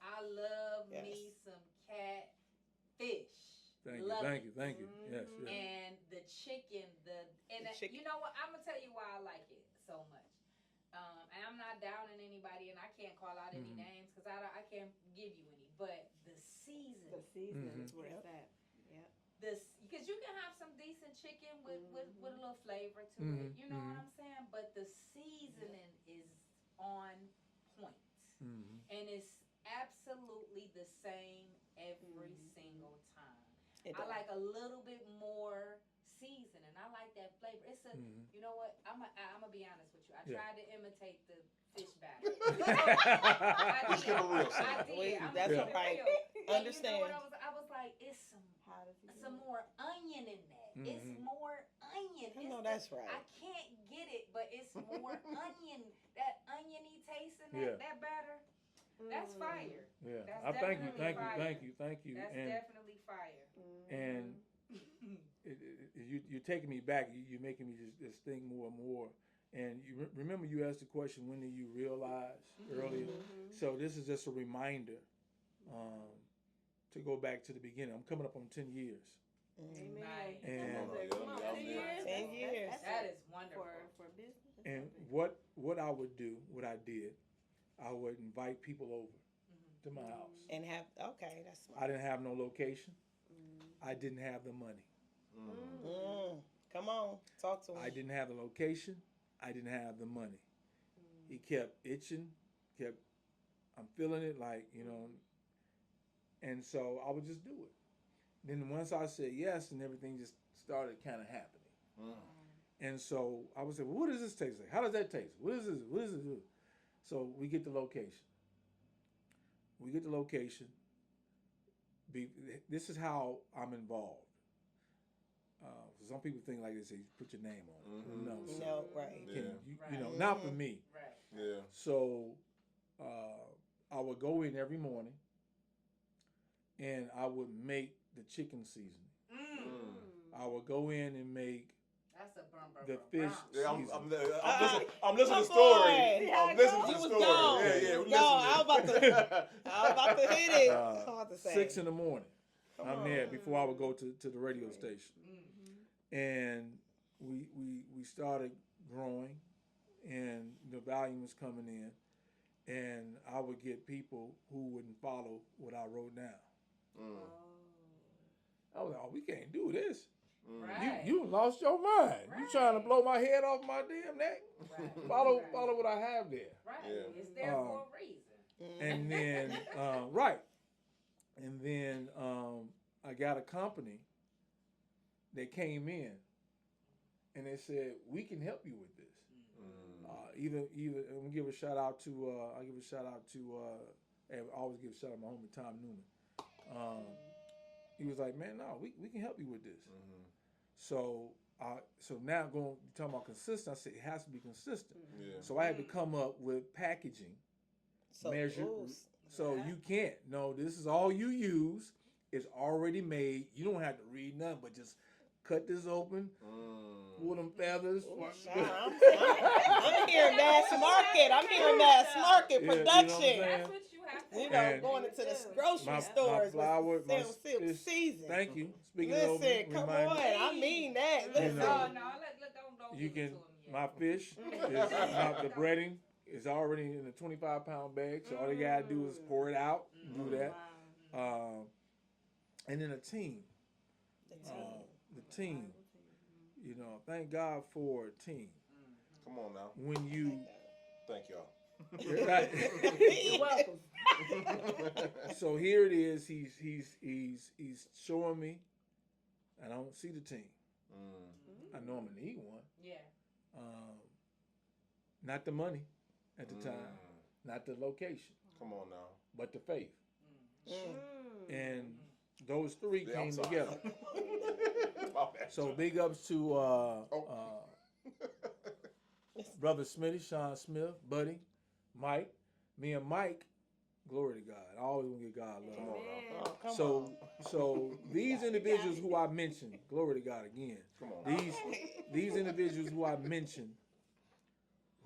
I love Yes. me some catfish. Thank you. Yes. And the chicken, chicken. you know what? I'm gonna tell you why I like it so much. And I'm not downing anybody, and I can't call out any names because I can't give you any. But the season, The season is where it's at. Yep. because you can have some decent chicken with a little flavor to Mhm, it. You know what I'm saying? But the seasoning is on point, and it's absolutely the same every single time. I like a little bit more seasoning. I like that flavor. It's a, you know what? I'm gonna be honest with you. I Yeah. tried to imitate the fish batter. Just keep it real, Sam. I did. I'm That's gonna keep it right. real. And Understand. You know what I was like, it's How does he do some it? more onion in that. It's more onion. I know that's right. I can't get it, but it's more onion. That oniony taste in Yeah. that batter. That's fire. Yeah. That's I thank you. definitely fire. Thank you. That's And definitely fire. and you're taking me back. You're making me just think more and more. And you remember you asked the question, when do you realize earlier? So this is just a reminder to go back to the beginning. I'm coming up on 10 years Amen. Right. And 10 years. That is wonderful. For business. and what I would do, what I did, I would invite people over to my house. And have, okay, that's smart. I didn't have no location. I didn't have the money. Come on, talk to him. I didn't have the location. I didn't have the money. He kept itching, I'm feeling it, like, you know, and so I would just do it. Then once I said yes, and everything just started kind of happening. And so I would say, well, what does this taste like? How does that taste? What is this? What does this do? So we get the location. This is how I'm involved. Some people think like they say, put your name on it. No, so No, right. you know, not for me. Right. Yeah. So I would go in every morning, and I would make the chicken seasoning. I would go in and make That's a the fish Yeah, seasoning. I'm listening to the story. on. I'm listening to You the was story. gone. Yeah, You we're was gone. I was listening. about to hit it. I was about to say. 6 in the morning. Come I'm on. there before I would go to the radio station. And we started growing, and the volume was coming in, and I would get people who wouldn't follow what I wrote down. I was like, oh, we can't do this. Right. You lost your mind. You trying to blow my head off my damn neck? Right. Follow what I have there. Right. Yeah. It's there for a reason. And then right. And then I got a company that came in, and they said, we can help you with this. Even I'm gonna give a shout out to and I always give a shout out to my homie Tom Newman. He was like, man, no, we can help you with this. So now talking about consistent, I said it has to be consistent. Yeah. So I had to come up with packaging measure. So you can't. No, this is all you use. It's already made. You don't have to read nothing, but just cut this open. Pull them feathers. I'm hearing mass market. I'm hearing mass market Yeah, you know what I'm production. saying? That's what you have to You do. know, And going into the grocery my stores flour, with my Sam Sylk fish- season. Thank you. Speaking of Listen, open, come remind on. me, I mean that. You Listen. know, Don't you give can it to him yet. my fish is not the breading is already in a 25-pound bag, so all you gotta do is pour it out, do that. And then a team. The team. You know, thank God for a team. Come on now. When you Thank y'all. You're welcome. so here it is, he's showing me, and I don't see the team. I know I'm gonna need one. Yeah. Not the money at the time, not the location, Come on now. but the faith. And those three Yeah, I'm came sorry. together. My bad, So John. big ups to Brother Smitty, Sean Smith, Buddy, Mike. Me and Mike, glory to God. I always want to give God love. Come on now. Oh, come So on. so these individuals who I mentioned, glory to God again. Come on. These individuals who I mentioned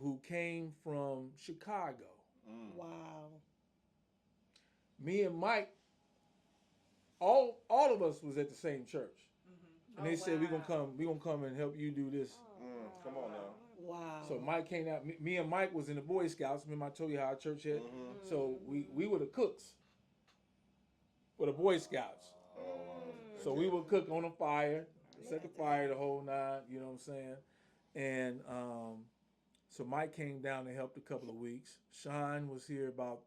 who came from Chicago. Wow. Me and Mike, all of us was at the same church. And they said, we're gonna come and help you do this. Come on now. Wow. So Mike came out. Me and Mike was in the Boy Scouts. Remember I told you how our church had. So we were the cooks for the Boy Scouts. So we would cook on a fire, set the fire, the whole nine. You know what I'm saying? And so Mike came down and helped a couple of weeks. Sean was here about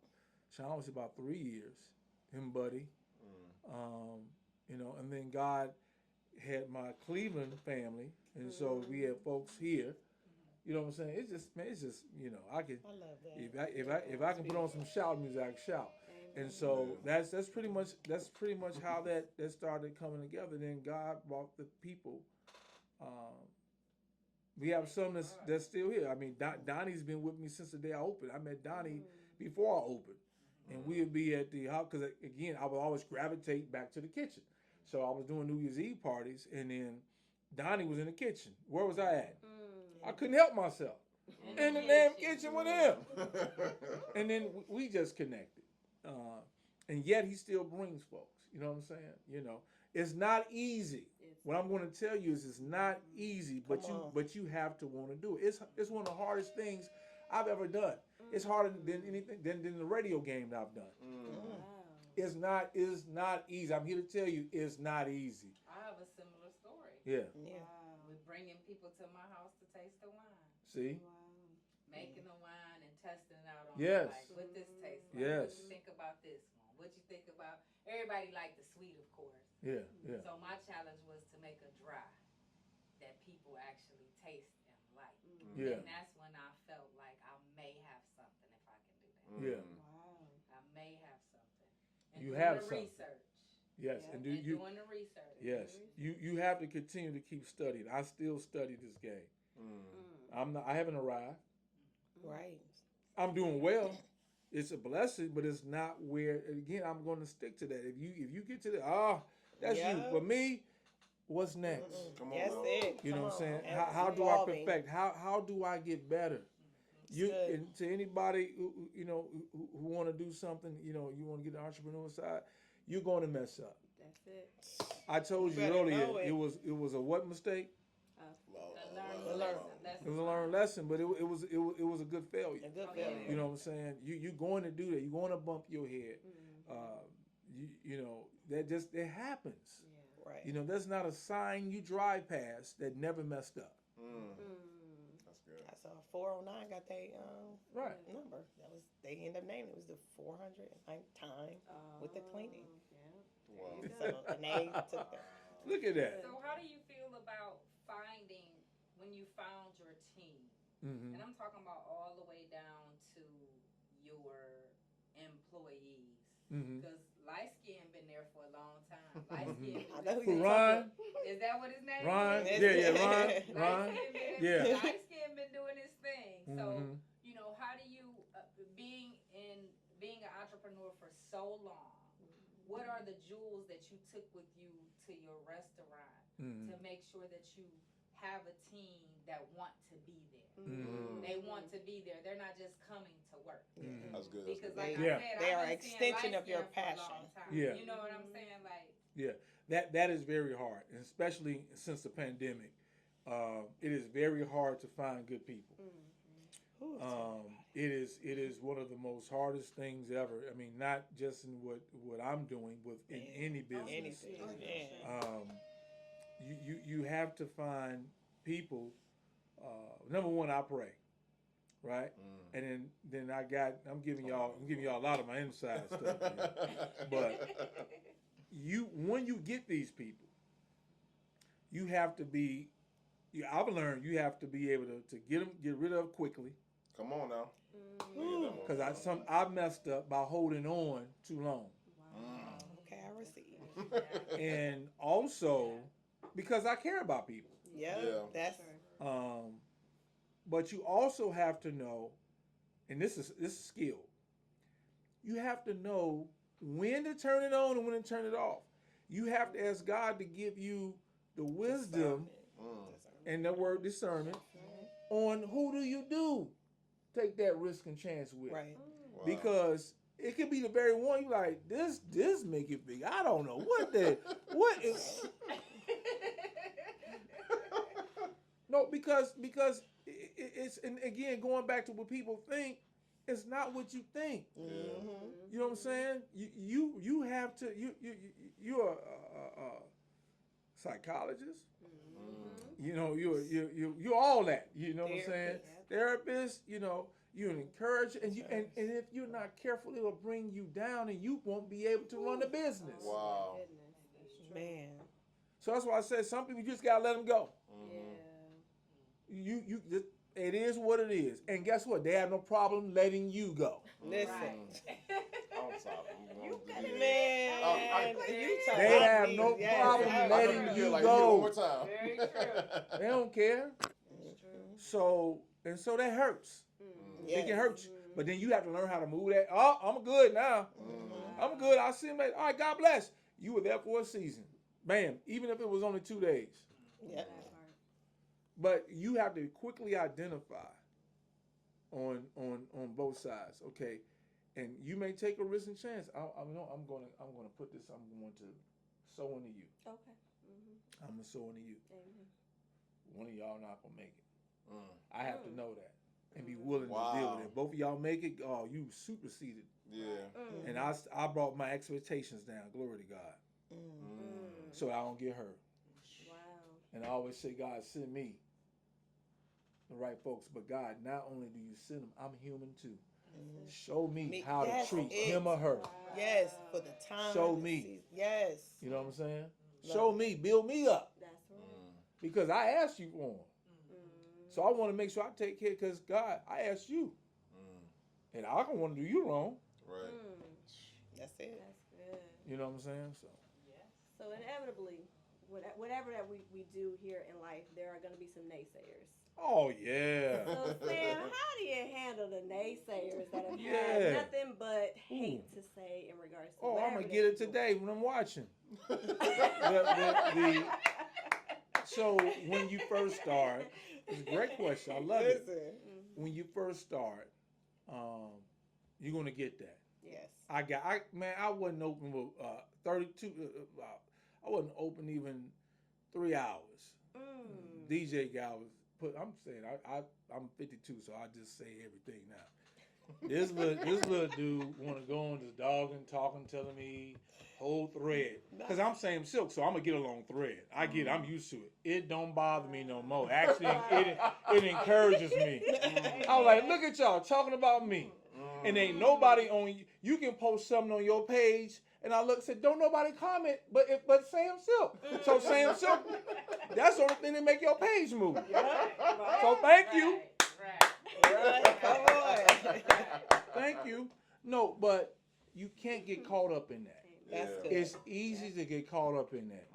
3 years. Him, Buddy. You know, and then God had my Cleveland family, and so we had folks here. You know what I'm saying? It's just you know, I can. I love that. If I can put on some shout music, I can shout. And so that's pretty much how that started coming together. Then God brought the people. We have some that's still here. I mean, Donnie's been with me since the day I opened. I met Donnie before I opened, and we would be at the house because again I would always gravitate back to the kitchen. So I was doing New Year's Eve parties, and then Donnie was in the kitchen. Where was I at? I couldn't help myself. In the damn kitchen with him. And then we just connected. And yet he still brings folks. You know what I'm saying? You know. It's not easy. It's What I'm going to tell you is it's not easy, but you have to want to do it. It's one of the hardest things I've ever done. It's harder than anything than the radio game that I've done. wow. It's not easy. I'm here to tell you it's not easy. I have a similar story. Yeah. Yeah. Wow. With bringing people to my house to taste the wine. See? Wow. Making the wine and testing it out on Yes. like what this tastes like. Yes. What you think about this one? What you think about everybody like the sweet, of course. Yeah. Yeah. So my challenge was to make a dry that people actually taste and like. Yeah. And that's when I felt like I may have something if I can do that. Yeah. Wow. I may have something. And You doing have the something. research. Yes. Yeah. And And doing the research. yes. You have to continue to keep studying. I still study this game. I haven't arrived. Right. I'm doing well. It's a blessing, but it's not where. Again, I'm going to stick to that. If you get to the that's you. Yeah. For me, what's next? Come on That's now. it. You know what I'm saying? And How do I evolving. perfect? How do I get better? You Good. and to anybody who want to do something, you want to get the entrepreneur side, you're going to mess up. That's it. I told you better earlier, know it. it was a what mistake? A learn. It was a learned lesson, but it was a good failure. A good Oh, feeling. yeah. You know what I'm saying? You're going to do that. You're going to bump your head. That happens. Right. There's not a sign you drive past that never messed up. That's good. I saw 409 got their Right. number. They ended up naming it was the 409th time with the cleaning. Wow. So and they took that. Look at that. So how do you feel about finding when you found your team? Mm-hmm. And I'm talking about all the way down to your employees. Mm-hmm. Because light skin been there for a long time. Light skin. I know who you're Ron, Is that what his name Ron, is? yeah, Light Ron. skin been, Yeah. Light skin been doing his thing. So, Mhm. how do you, being an entrepreneur for so long, what are the jewels that you took with you to your restaurant Mhm. to make sure that you have a team that want to be there? Mhm. They want to be there. They're not just coming to work. Mhm. That's good. Because That's like good. Yeah. I said, They I've are been extension seeing of your light skin for a passion. long time. Yeah. You know what I'm saying? Like, That is very hard, and especially since the pandemic. It is very hard to find good people. Ooh, It is one of the most hardest things ever. I mean, not just in what I'm doing, with in any business. anything. Oh, Yeah. You have to find people. Number one, I pray, right? And then I'm giving y'all a lot of my inside stuff here. But when you get these people, you have to be. I've learned you have to be able to get rid of quickly. Come on now. Because I messed up by holding on too long, Okay, I receive. and also because I care about people. Yeah, Yeah. that's But you also have to know, and this is skill. You have to know when to turn it on and when to turn it off. You have to ask God to give you the wisdom and the word discernment on who do you take that risk and chance with. right. Wow. Because it could be the very one you like, this make it big. I don't know what is. No, because it's, and again, going back to what people think, it's not what you think. You know what I'm saying? You have to you're a psychologist. You're all that. You know what I'm saying? Therapist. You're an encourager, and if you're not careful, it'll bring you down, and you won't be able to run the business. Wow. Man. So that's why I said some people you just gotta let them go. It is what it is, and guess what? They have no problem letting you go. Listen. I'm sorry. Man. They have no problem letting you go. very true. They don't care. So that hurts. It can hurt you, but then you have to learn how to move that. Oh, I'm good now. I'm good. I'll see him later. All right, God bless. You were there for a season. Bam. Even if it was only 2 days. Yep. But you have to quickly identify on both sides. Okay, and you may take a risk and chance. I'm going to put this. I'm going to sow into you. Okay. I'm gonna sow into you. Amen. One of y'all not gonna make it. Mm. I have to know that and be willing to deal with it. Both of y'all make it. Oh, you superseded. Yeah. And I brought my expectations down. Glory to God. So I don't get hurt. Wow. And I always say, God, send me the right folks. But God, not only do you send them, I'm human too. Show me how to treat him or her. Wow. Yes, for the time. Show me. Yes. You know what I'm saying? Show me. Build me up. That's right. Because I asked you for them. So I want to make sure I take care because, God, I asked you. And I don't want to do you wrong. Right. That's it. That's good. You know what I'm saying? So inevitably, whatever that we do here in life, there are going to be some naysayers. Oh, yeah. So Sam, how do you handle the naysayers that have had nothing but hate to say in regards to I'm whatever going to get it they do? today when I'm watching. So when you first start, it's a great question. I love it. When you first start, you're going to get that. Yes. I wasn't open with 32. I wasn't open even 3 hours. DJ guy was put. I'm saying I'm 52, so I just say everything now. This little dude want to go on this dogging, talking, telling me whole thread. Because I'm Sam Sylk, so I'm gonna get along thread. I get it. I'm used to it. It don't bother me no more. Actually, it encourages me. I was like, look at y'all talking about me. And ain't nobody on you can post something on your page, and I look and said, don't nobody comment, but Sam Sylk. So Sam Sylk, that's the only thing that make your page move. So thank you. Right. Come on. Thank you. No, but you can't get caught up in that. That's good. It's easy to get caught up in that.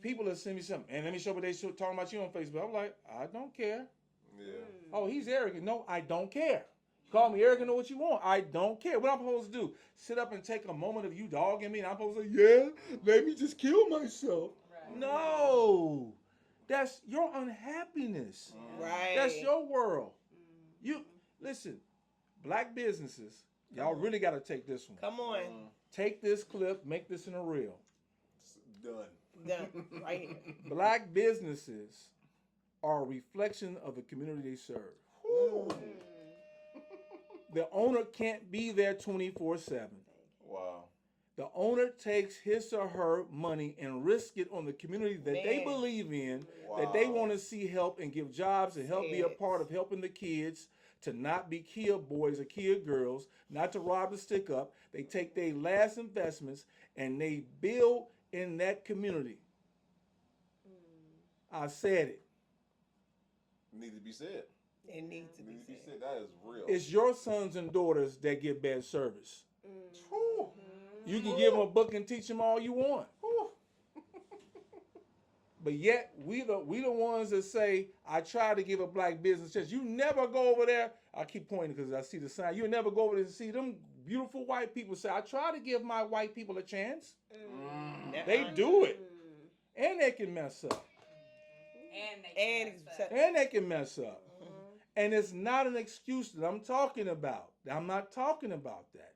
People will send me something, and let me show what they talking about you on Facebook. I'm like, I don't care. Yeah. Oh, he's arrogant. No, I don't care. Call me arrogant or what you want. I don't care. What I'm supposed to do? Sit up and take a moment of you dogging me, and I'm supposed to say, yeah, let me just kill myself. Right. No. That's your unhappiness. Right. That's your world. You listen, black businesses, y'all really got to take this one. Come on. Take this clip, make this in a reel. Done. Right here. Black businesses are a reflection of the community they serve. The owner can't be there 24/7. Wow. The owner takes his or her money and risk it on the community that they believe in, that they want to see help and give jobs and help be a part of helping the kids to not be killed boys or killed girls, not to rob and stick up. They take their last investments and they build in that community. I said it. Need to be said. It needs to be said. That is real. It's your sons and daughters that get bad service. You can give them a book and teach them all you want. But yet, we the ones that say, I try to give a black business chance. You never go over there. I keep pointing because I see the sign. You never go over there and see them beautiful white people say, I try to give my white people a chance. They do it. And they can mess up. And they can mess up. And it's not an excuse that I'm talking about. I'm not talking about that.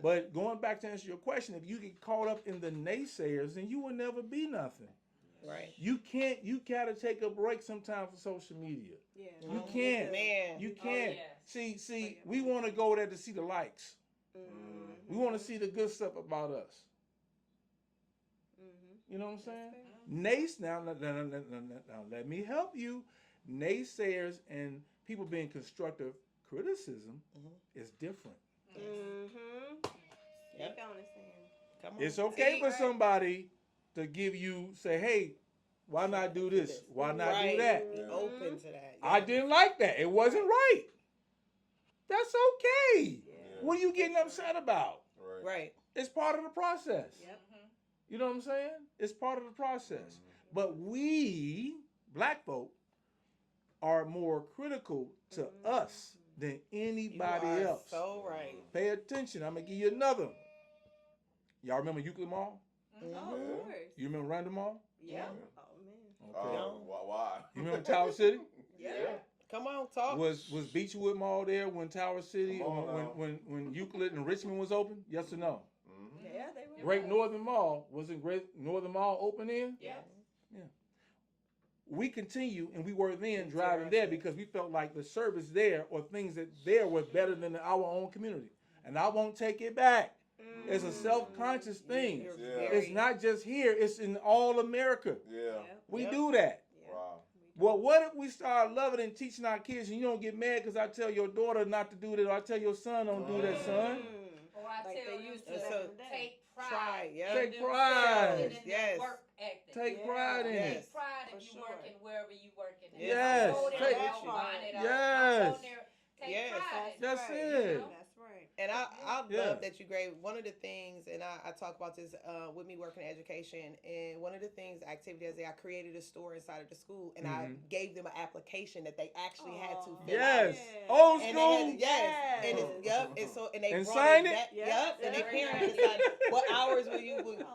But going back to answer your question, if you get caught up in the naysayers, then you will never be nothing. Right. You gotta take a break sometimes from social media. Yeah. You can't. Man. You can't. See, we want to go there to see the likes. We want to see the good stuff about us. You know what I'm saying? Now, let me help you. Naysayers and people being constructive criticism is different. Yep. Come on. It's okay for somebody to give you, say, hey, why not do this? Why not do that? Be open to that. I didn't like that. It wasn't right. That's okay. What are you getting upset about? Right. It's part of the process. Yep. You know what I'm saying? It's part of the process. But we, black folk, are more critical to us than anybody else. So right. Pay attention. I'm going to give you another one. Y'all remember Euclid Mall? Oh, of course. You remember Random Mall? Yeah. Oh, man. Okay. Why? You remember Tower City? Yeah. Come on, talk. Was Beechwood Mall there when Tower City, when Euclid and Richmond was open? Yes or no? Yeah, they Great Northern Mall. Wasn't Great Northern Mall open in? Yes. Yeah. We continue and we were then driving there because we felt like the service there or things that there were better than our own community. And I won't take it back. It's a self-conscious thing. It's not just here, it's in all America. Yeah. We do that. Wow. Well, what if we start loving and teaching our kids and you don't get mad because I tell your daughter not to do that or I tell your son don't do that, son? Or I Like tell they them used to to take pride. Take pride. In their work ethic. Take pride in it. Take pride if you working wherever you working. Yes. Take yes. Take pride. That's it. That's right. And I love that you gave one of the things, and I talk about this with me working in education, and one of the things, activities, I created a store inside of the school, and I gave them an application that they actually had to fill out. Old And school. and they And brought sign it it? back, and their parents decided what hours will you.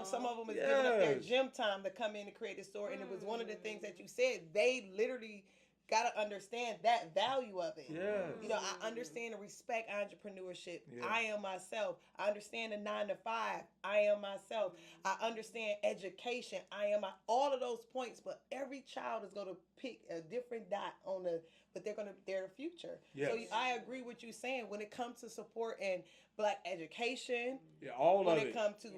Some of them is giving up their gym time to come in and create a store, and it was one of the things that you said. They literally got to understand that value of it. Yes. I understand and respect entrepreneurship. I am myself. I understand the 9 to 5. I am myself. I understand education. I am all of those points. But every child is going to pick a different dot on but they're their future. Yes. So I agree with you saying when it comes to support and Black education. All when of it comes to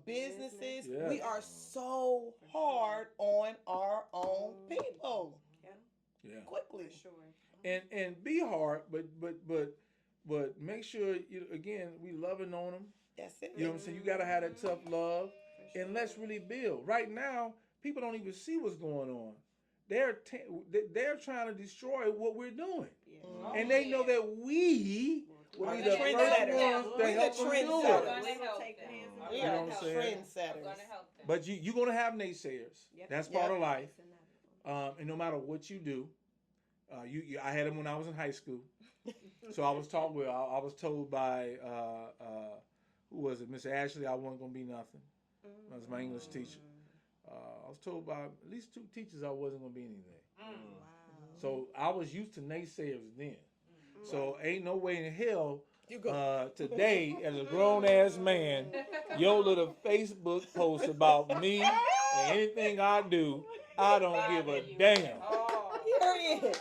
businesses, Yes. we are so hard on our own people. Yeah. Quickly. For sure. And be hard, but make sure again we loving on them. That's it. You know what I'm saying? You gotta have that tough love, and let's really build. Right now, people don't even see what's going on. They're trying to destroy what we're doing, and they know that we will be the first ones to help them do it. We You know are what I'm saying? trendsetters. But you're gonna have naysayers. Yep. That's part of life. It's And no matter what you do, I had them when I was in high school. So I was taught. Well, I was told by who was it, Miss Ashley, I wasn't gonna be nothing. That was my English teacher. I was told by at least 2 teachers I wasn't gonna be anything. Wow. So I was used to naysayers then. So ain't no way in hell today, as a grown ass man, your little Facebook post about me and anything I do, I don't give a damn. Period.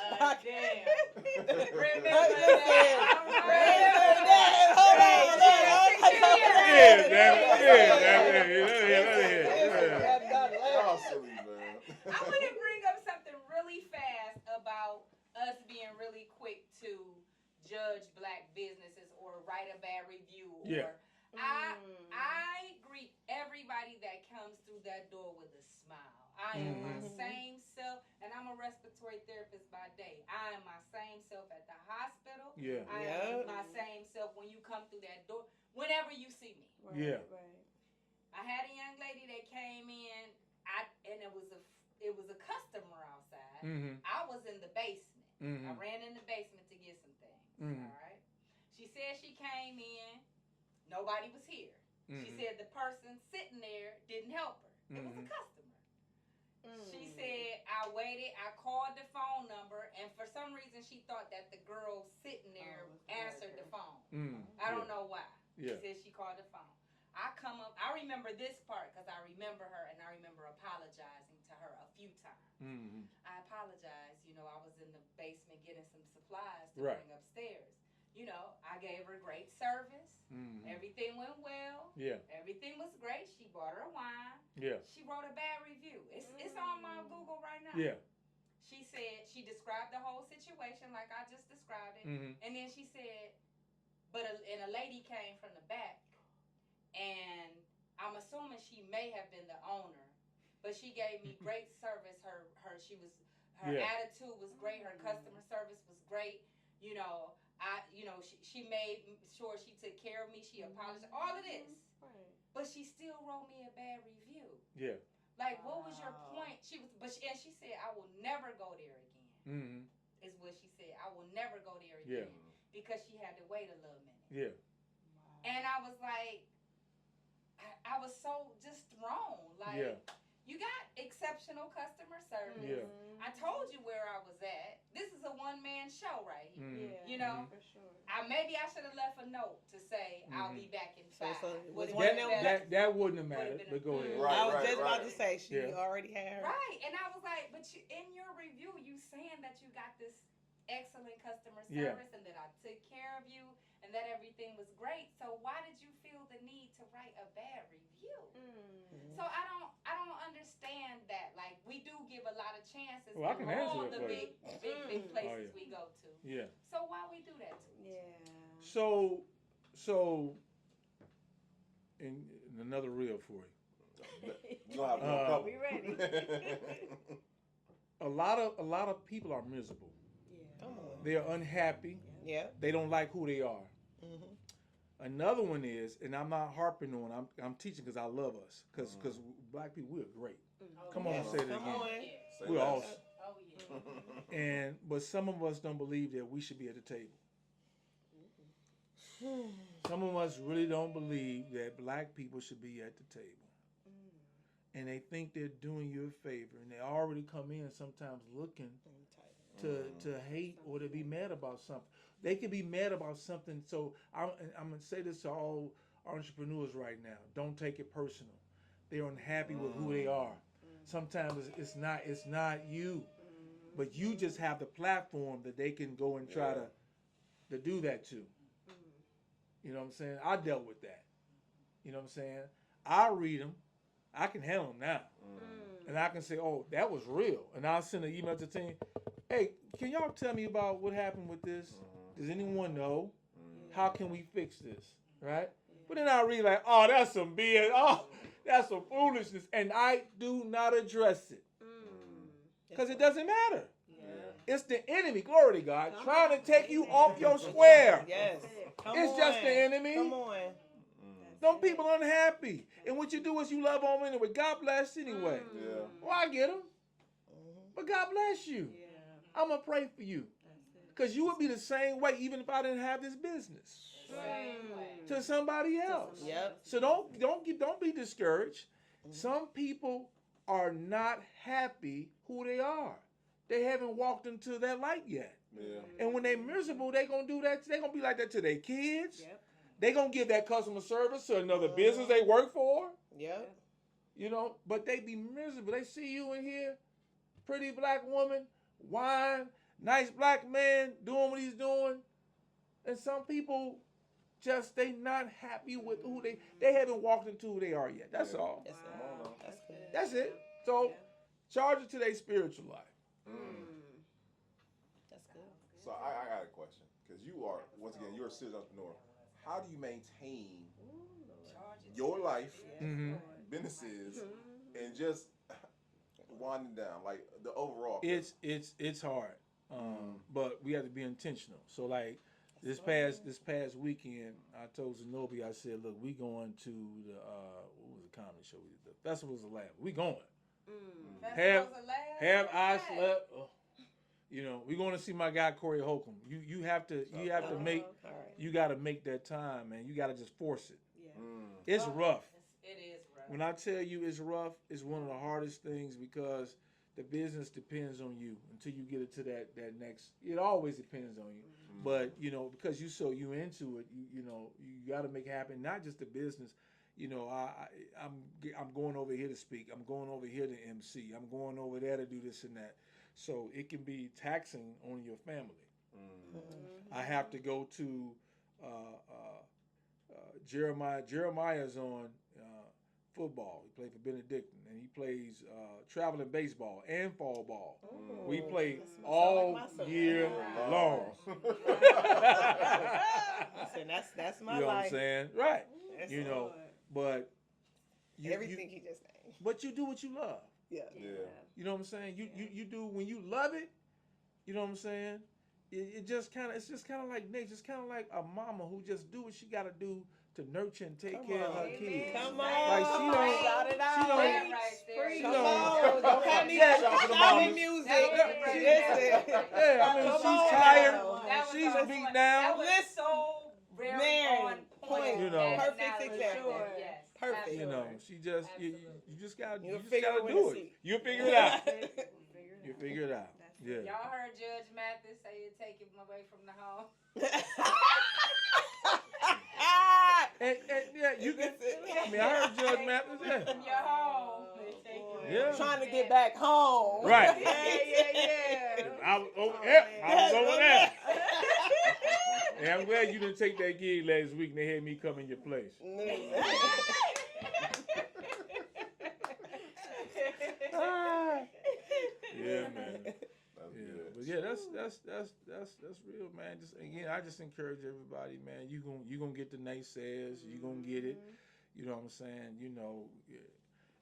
I want to bring up something really fast about us being really quick to judge Black businesses or write a bad review. I greet everybody that comes through that door with a smile. I am my same self, and I'm a respiratory therapist by day. I am my same self at the hospital. I am my same self when you come through that door, whenever you see me. Right. I had a young lady that came in, and it was a customer outside. I was in the basement. I ran in the basement to get some things. All right. She said she came in, nobody was here. She said the person sitting there didn't help her. It was a customer. She said, I waited, I called the phone number, and for some reason she thought that the girl sitting there answered the phone. I don't know why. She said she called the phone. I come up, I remember this part because I remember her and I remember apologizing to her a few times. I apologized, I was in the basement getting some supplies to bring upstairs. I gave her great service. Everything went well. Everything was great. She bought her wine. She wrote a bad review. It's on my Google right now. She said, she described the whole situation like I just described it. And then she said, and a lady came from the back, and I'm assuming she may have been the owner, but she gave me great service. Her attitude was great. Her customer service was great. She made sure she took care of me. She apologized. All of this. But she still wrote me a bad review. Like, what was your point? She said, I will never go there again. Is what she said. I will never go there again. Because she had to wait a little minute. And I was like, I was so just thrown. Like, you got exceptional customer service. I told you where I was at. This is a 1 one-man show right here. Yeah, You know, for sure. maybe I should have left a note to say I'll be back in 5. So it was Would've one been of them- better. That wouldn't have mattered, but go ahead. Right, I was right, just about right. to say she Yeah. already had her. Right, and I was like, but in your review, you saying that you got this excellent customer Yeah. service and that I took care of you and that everything was great. So why did you feel the need to write a bad review? So I don't understand that. Like, we do give a lot of chances Well, I can in answer all that the for you. big places yeah. we go to. Yeah. So why we do that to each Yeah. So, in another reel for you. You don't have no couple. We ready. A lot of people are miserable. Yeah. Come on. They are unhappy. Yeah. They don't like who they are. Mm-hmm. Another one is, and I'm not harping on. I'm teaching because I love us. Because black people, we're great. Come on, Yes. say it Come again. on. Say We're less. awesome. Oh yeah. And but some of us don't believe that we should be at the table. Some of us really don't believe that black people should be at the table. And they think they're doing you a favor, and they already come in sometimes looking to hate or to be mad about something. They can be mad about something. So I'm gonna say this to all entrepreneurs right now: don't take it personal. They're unhappy with who they are. Sometimes it's not you, but you just have the platform that they can go and try to do that to. You know what I'm saying? I dealt with that. You know what I'm saying? I read them. I can handle them now. And I can say, oh, that was real. And I'll send an email to the team. Hey, can y'all tell me about what happened with this? Does anyone know? How can we fix this? Right? But then I read like, oh, that's some BS. Oh, that's some foolishness. And I do not address it. Because it doesn't matter. It's the enemy, glory to God, trying to take you off your square. Yes. Come It's on. just the enemy. Come on. Some people unhappy. And what you do is you love on them anyway. God bless anyway. Yeah. Well, I get them. But God bless you. I'm going to pray for you. Because you would be the same way even if I didn't have this business. To somebody else. Yep. So don't be discouraged. Some people are not happy who they are. They haven't walked into that light yet. Yeah. And when they're miserable, they're going to do that. They're going to be like that to their kids. Yep. They're going to give that customer service to another business they work for. Yep. You know, but they be miserable. They see you in here, pretty black woman, wine, nice black man doing what he's doing. And some people just, they not happy with who they haven't walked into who they are yet. That's all. That's it. That's good. That's it. So charge it to their spiritual life. That's good. So I got a question. Because you are, once again, you're a serious entrepreneur. How do you maintain your life, businesses, and just winding down, like the overall? It's hard, but we have to be intentional. So like this past weekend, I told Zenobia, I said, look, we going to the what was the comedy show? The Festivals of Laughter. We going. Have I slept? Oh. You know, we're going to see my guy Corey Holcomb. You have to make you got to make that time, man. You got to just force it. Yeah. It's rough. It is rough. When I tell you it's rough, it's one of the hardest things because the business depends on you until you get it to that next. It always depends on you, but you know because you into it, you know you got to make it happen. Not just the business. You know, I'm going over here to speak. I'm going over here to MC. I'm going over there to do this and that. So it can be taxing on your family. I have to go to Jeremiah. Jeremiah's on football. He played for Benedictine, and he plays traveling baseball and fall ball. We play all year long. Listen, that's my You know life. what I'm saying? Right. That's You know, but everything he just named. but you do what you love. Yeah. You know what I'm saying? You do when you love it. You know what I'm saying? It's just kind of like nature. It's kind of like a mama who just do what she got to do to nurture and take care of her kids. Come on. Like she don't. Shout it out. She don't. Right there. She Come don't. on. Don't have me shouting music. Listen. Yeah, I mean Come she's on. tired. That was She's so beat funny. down. That was so very Man, on point. You know. Perfect Personality. example. Yes. Perfect. You know, she just you just gotta You'll just figure gotta it when do to it. see. You figure it out. You figure it out. Yeah. Y'all heard Judge Mathis say to take him away from the home. And yeah, you can. I mean, I heard Judge Mathis. Yeah. From your home. They take you away. Yeah. Trying to get back home. Right. Yeah. I was over there. And I'm glad you didn't take that gig last week and they had me come in your place. Yeah, man. That's good. But yeah, that's real, man. Just again, I just encourage everybody, man. You gonna get the naysayers. You gonna get it. You know what I'm saying? You know,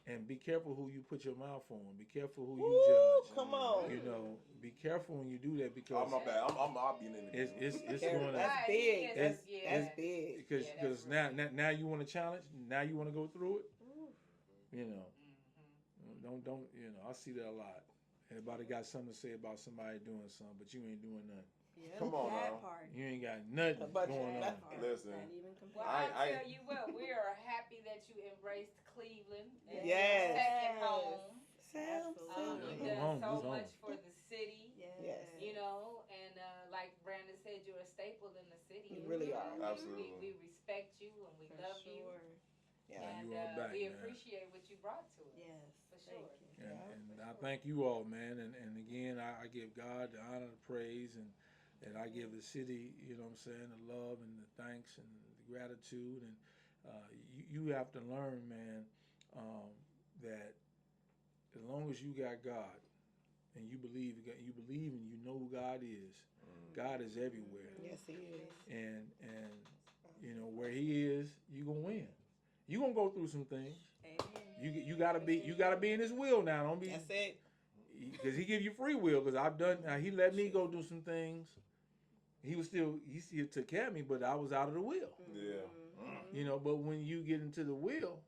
and be careful who you put your mouth on. Be careful who you judge. Come on. You know, be careful when you do that because my bad. I'll be in the it's going to. That's big. That's big. Because now you want to challenge. Now you want to go through it. You know, don't you know? I see that a lot. Everybody got something to say about somebody doing something, but you ain't doing nothing. Yeah, Come on that now. part. You ain't got nothing But going on. Listen. Not even Well, compared. I tell you what, we are happy that you embraced Cleveland as Yes. your second home. Sam You've This done home, so this home. much for the city. Yes. You know, and like Brandon said, you're a staple in the city. You really are. Absolutely. We respect you and we love you. Yeah. And You are back, we man. appreciate what you brought to us. Yes, For sure. And I thank you all, man. And again, I give God the honor, the praise, and I give the city, you know what I'm saying, the love and the thanks and the gratitude. And you have to learn, man, that as long as you got God and you believe and you know who God is, God is everywhere. Yes, he is. And you know where He is, you gonna win. You gonna go through some things. You gotta be in His will now. Don't be. That's it. Because He give you free will. Because I've done. He let me go do some things. He still took care of me, but I was out of the will. Yeah. You know. But when you get into the will,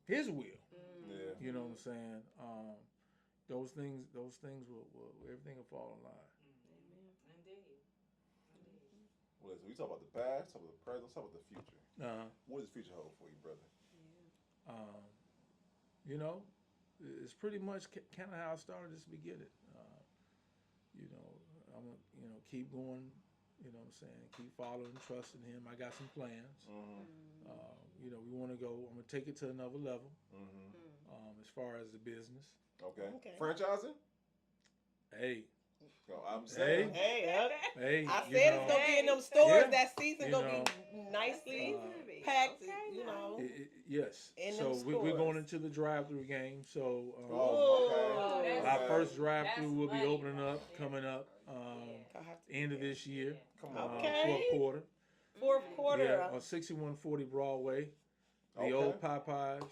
His will. Yeah. You know what I'm saying? Those things will everything will fall in line. Indeed. Well, listen, we talk about the past, talk about the present, let's talk about the future. What does the future hold for you, brother? You know, it's pretty much kind of how I started this beginning. You know, I'm gonna keep going. You know what I'm saying? Keep following, trusting Him. I got some plans. You know, we want to go. I'm gonna take it to another level. As far as the business. Okay. Franchising? Hey. No, I'm saying. Hey. I said it's gonna be in them stores. Yeah. That season You gonna know, be nicely packed. You know. Yes. In So them we're stores. going into the drive-through game. So Okay. our first drive-through will be money opening right up, there. coming up I'll have to end of this year. Come on. Okay. Fourth quarter. Fourth quarter. Yeah, on 6140 Broadway, the old Popeyes.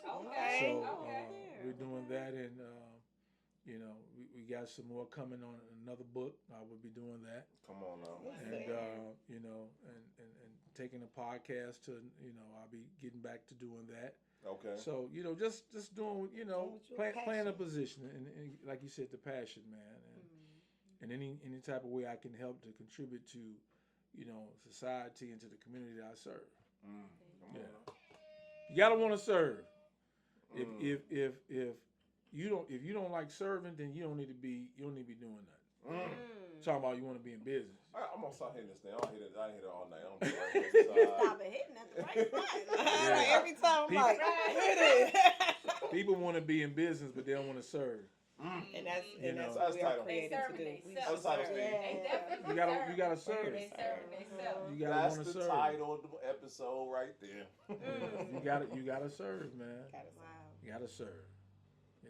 Okay. So we're doing that, and you know, we got some more coming on another book. I will be doing that, Come on now. and you know, and taking a podcast to, you know, I'll be getting back to doing that. Okay. So you know, just doing, you know, Doing with your playing a passion. position, and like you said, the passion, man, and any type of way I can help to contribute to, you know, society and to the community that I serve. Come on Yeah. now. You gotta want to serve. If you don't like serving, then you don't need to be doing nothing. Talking about you want to be in business. I'm gonna start hitting this thing. I hit it all night. I'm gonna right here beside. Stop it hitting at the right spot. Yeah. Every time, People- like, hit it. People want to be in business, but they don't want to serve. And that's You and that's know. what we are That's They created to serving do. themselves. That's title, They definitely You gotta serve. They serving themselves. You gotta That's want to the serve. title of the episode right there. You gotta serve, man. Wow. You gotta serve.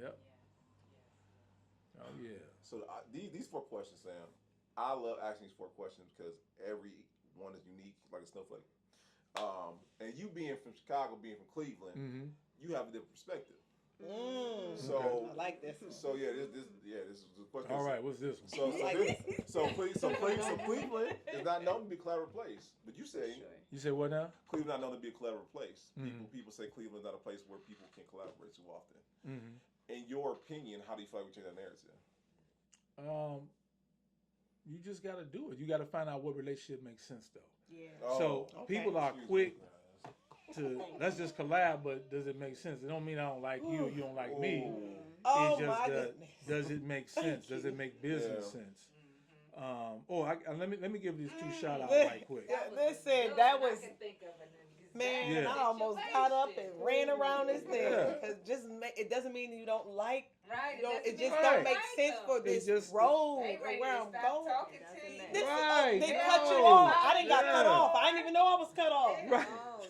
Yep. Oh yeah. So these 4 questions, Sam, I love asking these 4 questions because every one is unique, like a snowflake. And you being from Chicago, being from Cleveland, you have a different perspective. So I like this one. So this is the question. All right. What's this one? So Cleveland is not known to be a clever place, but you say You say what now? Cleveland not known to be a clever place. People say Cleveland's not a place where people can collaborate too often. In your opinion, how do you feel like we change that narrative? You just got to do it. You got to find out what relationship makes sense, though. Yeah. So okay. people are Excuse quick me. to let's just collab, but does it make sense? It don't mean I don't like you, you don't like me. Oh, it just my goodness. does it make sense? Does it make business sense? Let me give these two shout outs right quick. Listen, that was. I can think of an Man, Yeah. I almost got up and ran around this thing Yeah. because it doesn't mean you don't like. Right. It just Right. don't make sense for this road They ready where to I'm stop going. talking to you. This Right, they no. cut you off. I didn't got cut Yeah. off. I didn't even know I was cut off. Right.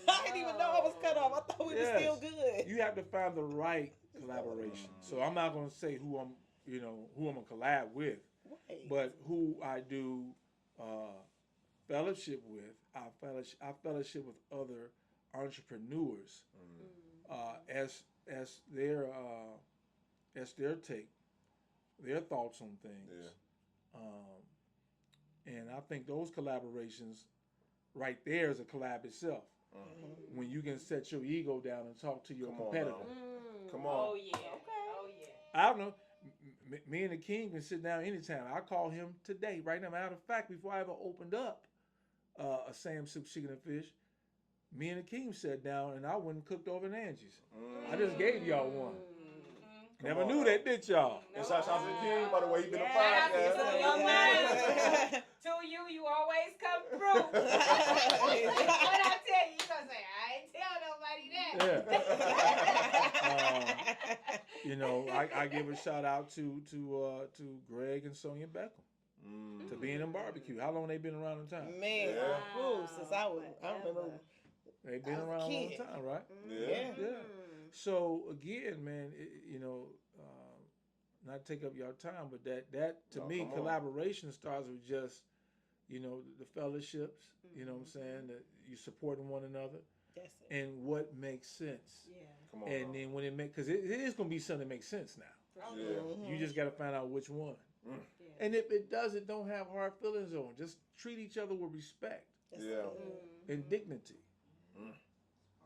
I didn't even know I was cut off. I thought we were still good. You have to find the right collaboration. So I'm not going to say who I'm gonna collab with, Right. but who I do fellowship with. I fellowship with other entrepreneurs as their take, their thoughts on things. And I think those collaborations right there is a collab itself. When you can set your ego down and talk to your competitor. Come on. Oh yeah. Okay. Oh yeah. I don't know. Me and the King can sit down anytime. I call him today, right now. Matter of fact, before I ever opened up a Sam Sylk Chicken and Fish, me and the King sat down and I went and cooked over in Angie's. I just gave y'all one. Never knew that, did y'all? And shout out to the King, by the way, he been a Shout out to podcast. the young man. To you always come through. What I tell you, you gonna say, I ain't tell nobody that. Yeah. I give a shout out to Greg and Sonia Beckham to being in barbecue. How long they been around in time? Man, since I remember. They've been around a long time, right? Yeah. So again, man, not to take up your time, but that to me, collaboration starts with just, the fellowships. You know what I'm saying? That you supporting one another, and what makes sense. Yeah. Come on. And then when because it is gonna be something that makes sense now. Yeah. You just got to find out which one. Mm. And if it doesn't, don't have hard feelings on. Just treat each other with respect Yeah. and dignity.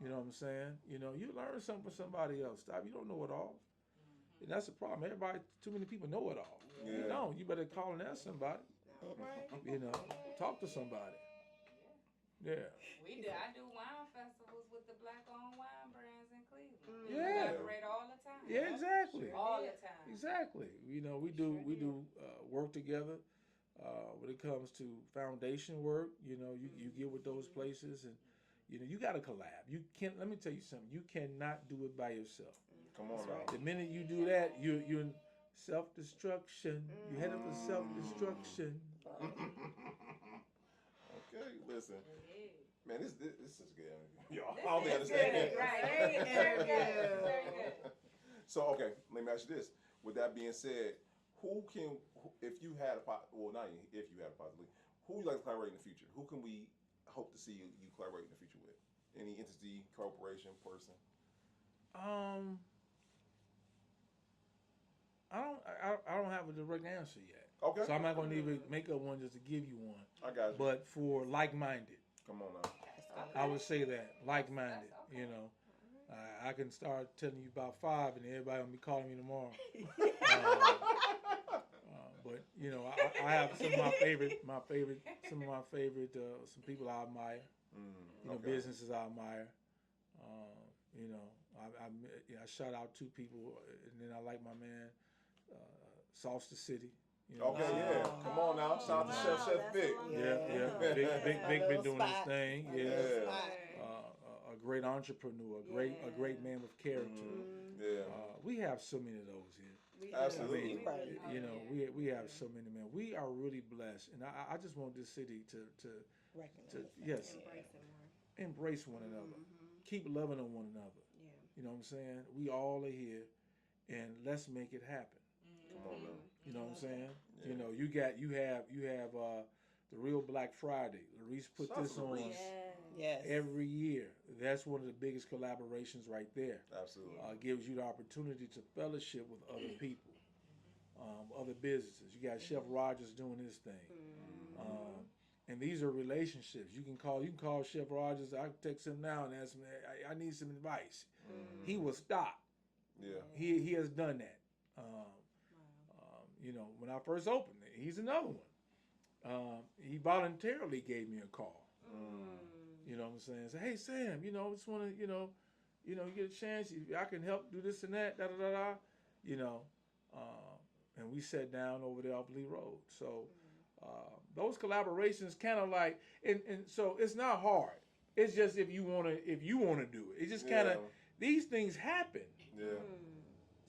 You know what I'm saying? You learn something from somebody else. Stop. You don't know it all. And that's the problem. Too many people know it all. Yeah. You don't. You better call and ask somebody. Talk to somebody. Yeah. I do wine festivals with the black-owned wine brands in Cleveland. Yeah. We collaborate all the time. Yeah, exactly. All the time. Exactly. We do work together when it comes to foundation work. You get with those places and you got to collab. You can't. Let me tell you something. You cannot do it by yourself. Come on, now. The minute you do that, you're in self-destruction. You're headed for self-destruction. Okay, listen. Man, this is good. Y'all, This I don't think I is understand good, that. right. Very good. Very good. So, okay, let me ask you this. With that being said, if you had a possibility, who would you like to collaborate in the future? Who can we hope to see you collaborate in the future with? Any entity, corporation, person? I don't have a direct answer yet. Okay. So I'm not going to even make up one just to give you one. I got you. But for like-minded, Come on now. I would say that like-minded. I can start telling you about 5, and everybody will be calling me tomorrow. But I have some of my favorite, some people I admire. Businesses I admire. I shout out 2 people, and then I like my man, Sauce the City. Okay, yeah. Come on now. Shout out to Chef Vic. Yeah. Big been doing his thing. Yeah. Yeah. A great entrepreneur, a great man with character. Yeah. We have so many of those here. Absolutely. We have so many, man. We are really blessed, and I just want this city to embrace one another, keep loving on one another. You know what I'm saying? We all are here, and let's make it happen. Come on now. You know what I'm saying? Yeah. You have the Real Black Friday. Larice put this on every year. That's one of the biggest collaborations right there. Absolutely. Gives you the opportunity to fellowship with other people, other businesses. You got Chef Rogers doing his thing. And these are relationships. You can call Chef Rogers. I can text him now and ask him, I need some advice. He will stop. Yeah. He has done that. When I first opened it, he's another one. He voluntarily gave me a call. You know what I'm saying? Say, hey Sam, just want to, you get a chance. I can help do this and that. Da da da da. you know, and we sat down over there off Lee Road. So those collaborations kind of like, and so it's not hard. It's just if you wanna do it. It's just kind of these things happen. Yeah.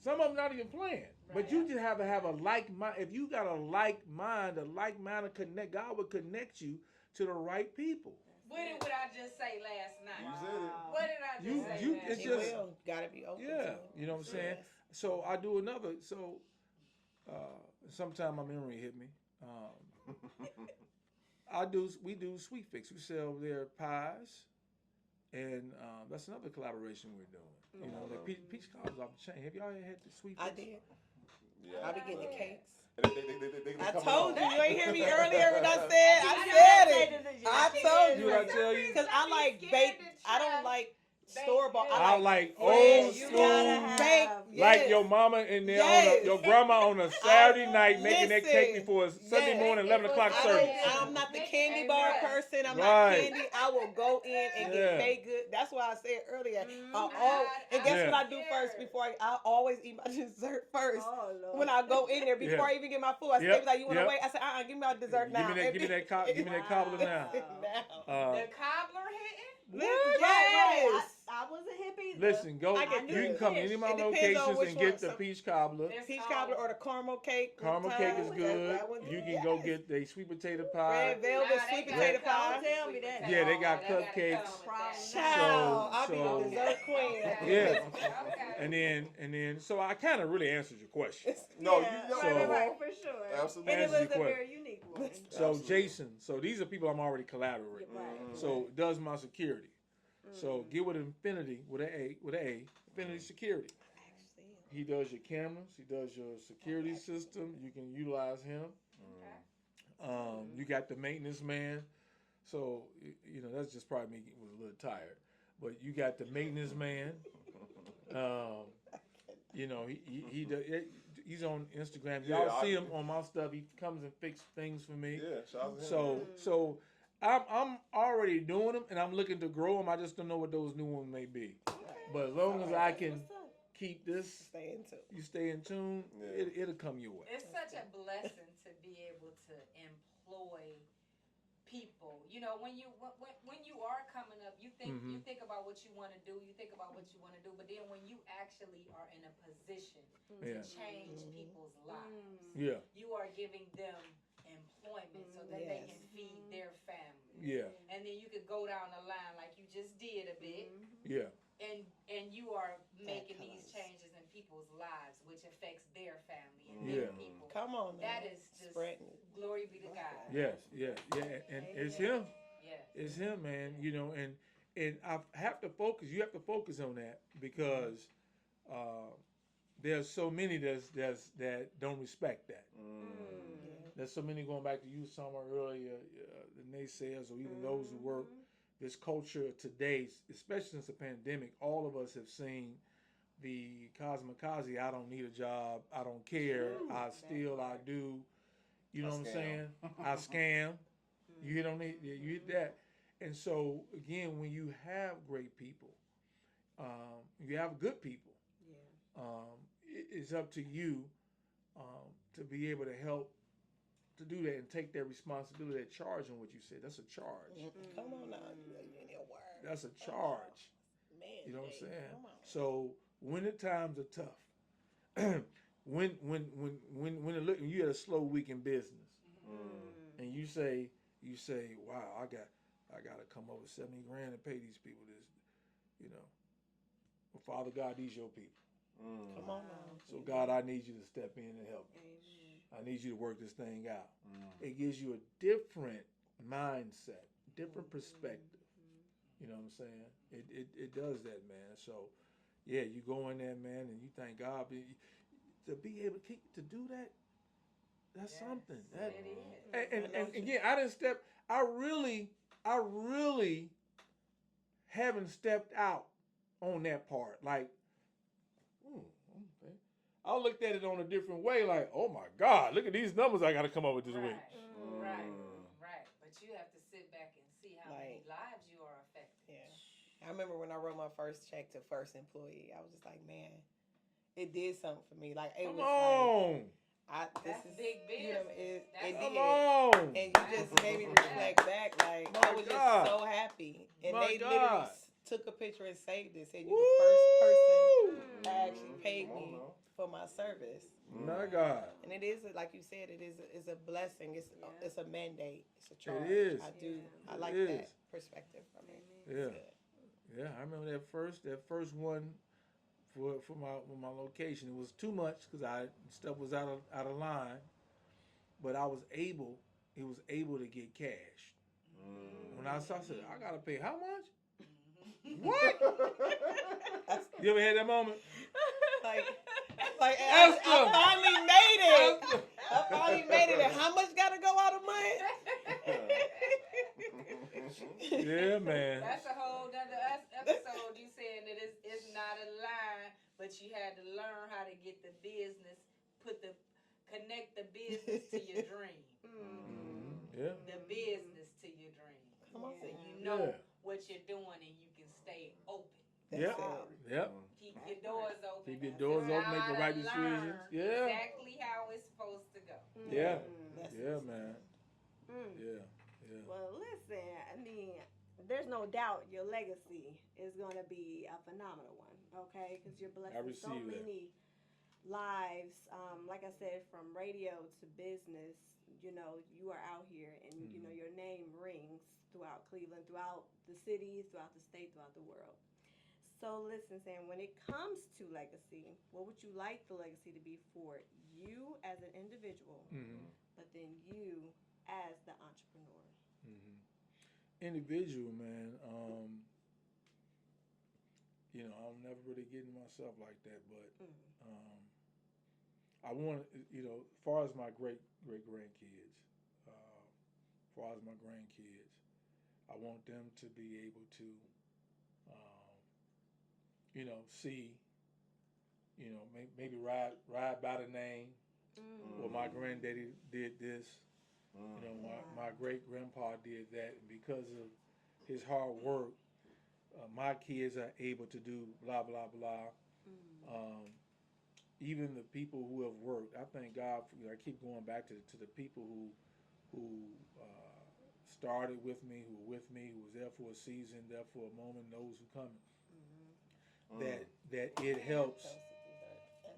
Some of them not even planned, but you just have to have a like mind. If you got a like mind to connect, God will connect you to the right people. What did I just say last night? You said it. What did I just say last It's night? just gotta be open. yeah, you know what I'm saying. Yes. So I do another. So sometime my memory hit me. We do Sweet Fix. We sell their pies, and that's another collaboration we're doing. You know, like peach cobbler's off the chain. Have y'all had the Sweet Fix? I did. Yeah. I be getting the cakes. They I come told along. you. You ain't hear me earlier when I said it. I told you. Did I tell you? Because I like baked. I don't like store bought. I like old bread. school. You gotta baked. Like Yes. your mama in there, Yes. your grandma on a Saturday night making that cake listen. before a Sunday Yes. morning 11 o'clock service. I'm not the candy bar person. I'm Right. not candy. I will go in and Yeah. get baked good. That's why I said earlier. And guess Yeah. what I do first before I always eat my dessert first. Oh, Lord. When I go in there before I even get my food, I Yep. say like, you want to Yep. wait? I said, give me my dessert now. Give me that cobbler now. The cobbler hitting? Yes. I was a hippie. Listen, go. I get You can this. come to any of my It depends on locations which and one. get the peach cobbler. Peach cobbler or the caramel cake. Caramel cake is good. That one, You can go get the sweet potato pie. red velvet Nah, they sweet got potato cupcakes. pie. Don't tell me that. Yeah, they got They gotta cupcakes. come with that. Child, I'll be so- the dessert queen. Yeah. Okay. And then, so I kind of really answered your question. No, Yeah, you know. So- right, for sure. Absolutely. And it Answer was a your very unique one. So Absolutely. Jason, so these are people I'm already collaborating. Right. So does my security. So get with Infinity with a Infinity Security. He does your cameras. He does your security system. You can utilize him. You got the maintenance man. So you know that's just probably me was a little tired, but you got the maintenance man. You know he does. He's on Instagram. Y'all Yeah, see him on my stuff. He comes and fixes things for me. Yeah, shout out to him. So I'm already doing them, and I'm looking to grow them. I just don't know what those new ones may be. But as long as I can keep this, you stay in tune, it'll come your way. It's such a blessing to be able to employ people. You know, when you are coming up, you think about what you want to do, but then when you actually are in a position to change people's lives, you are giving them employment so that they can feed their family. Yeah. And then you could go down the line like you just did a bit. Yeah. And you are making these changes in people's lives, which affects their family and their people. Come on, That is just glory be to God. Yes, yeah. And it's him. Yeah. It's him, man. You know, and I have to focus. You have to focus on that because there's so many that don't respect that. There's so many, going back to you somewhere earlier, the naysayers or even those who work this culture today, especially since the pandemic. All of us have seen the kamikaze. I don't need a job. I don't care. I steal. I do. You know what I'm saying? I scam. You don't need. You hit that. And so again, when you have great people, you have good people. It's up to you to be able to help to do that and take that responsibility, that charge on what you said. That's a charge. Come on now, you need a word. That's a charge. Man, you know what I'm saying? So when the times are tough, when you had a slow week in business, and you say, wow, I got to come up with $70 grand to pay these people this, you know. Well, Father God, these your people. Come on now. So God, I need you to step in and help me. I need you to work this thing out. It gives you a different mindset, different perspective. You know what I'm saying? It does that, man. So, yeah, you go in there, man, and you thank God. To be able to do that, that's something. That, it is. And again, I really haven't stepped out on that part. Like, okay. I looked at it on a different way, like, oh my God, look at these numbers I got to come up with this week. Right. But you have to sit back and see how many lives you are affecting. Yeah. I remember when I wrote my first check to first employee, I was just like, man, it did something for me. Like it Come was on. like this That's is big you know business. it Come did. on. And you just made me reflect back. Like My I was God. just so happy, and My they literally God. took a picture and saved it. Said you Woo! the first person that actually paid Come on me now. for my service. My God. And it is like you said, it's a blessing. It's a mandate. It's a charge. is. I do. I It like is. that perspective from it. Yeah. It's good. Yeah, I remember that first one for my location. It was too much because stuff was out of line, but it was able to get cash. When I said, I gotta pay how much? What? You ever had that moment? Like I finally made it. I finally made it. And how much gotta go out of money? Yeah, man. That's a whole other episode. You saying that it's not a line, but you had to learn how to get the business, connect the business to your dream. Yeah. The business to your dream. Come on. So you know what you're doing and you can stay open. Yep. Yep. Keep your doors open. Keep your doors open, make the right decisions. Yeah. Exactly how it's supposed to go. Yeah. That's Yeah, man. Mm. Yeah. Yeah. Well, listen, I mean, there's no doubt your legacy is going to be a phenomenal one, okay? Because you're blessing so receive that. many lives. Like I said, from radio to business, you know, you are out here and, you know, your name rings throughout Cleveland, throughout the city, throughout the state, throughout the world. So listen, Sam, when it comes to legacy, what would you like the legacy to be for you as an individual, but then you as the entrepreneur? Individual, man. You know, I'm never really getting myself like that, but I want, you know, as far as my great grandkids, as far as my grandkids, I want them to be able to, you know, see, you know, maybe ride by the name. Well, my granddaddy did this. You know, my great grandpa did that, and because of his hard work, my kids are able to do blah blah blah. Even the people who have worked, I thank God for. I keep going back to the people who started with me, who were with me, who was there for a season, there for a moment, those who come. That it helps.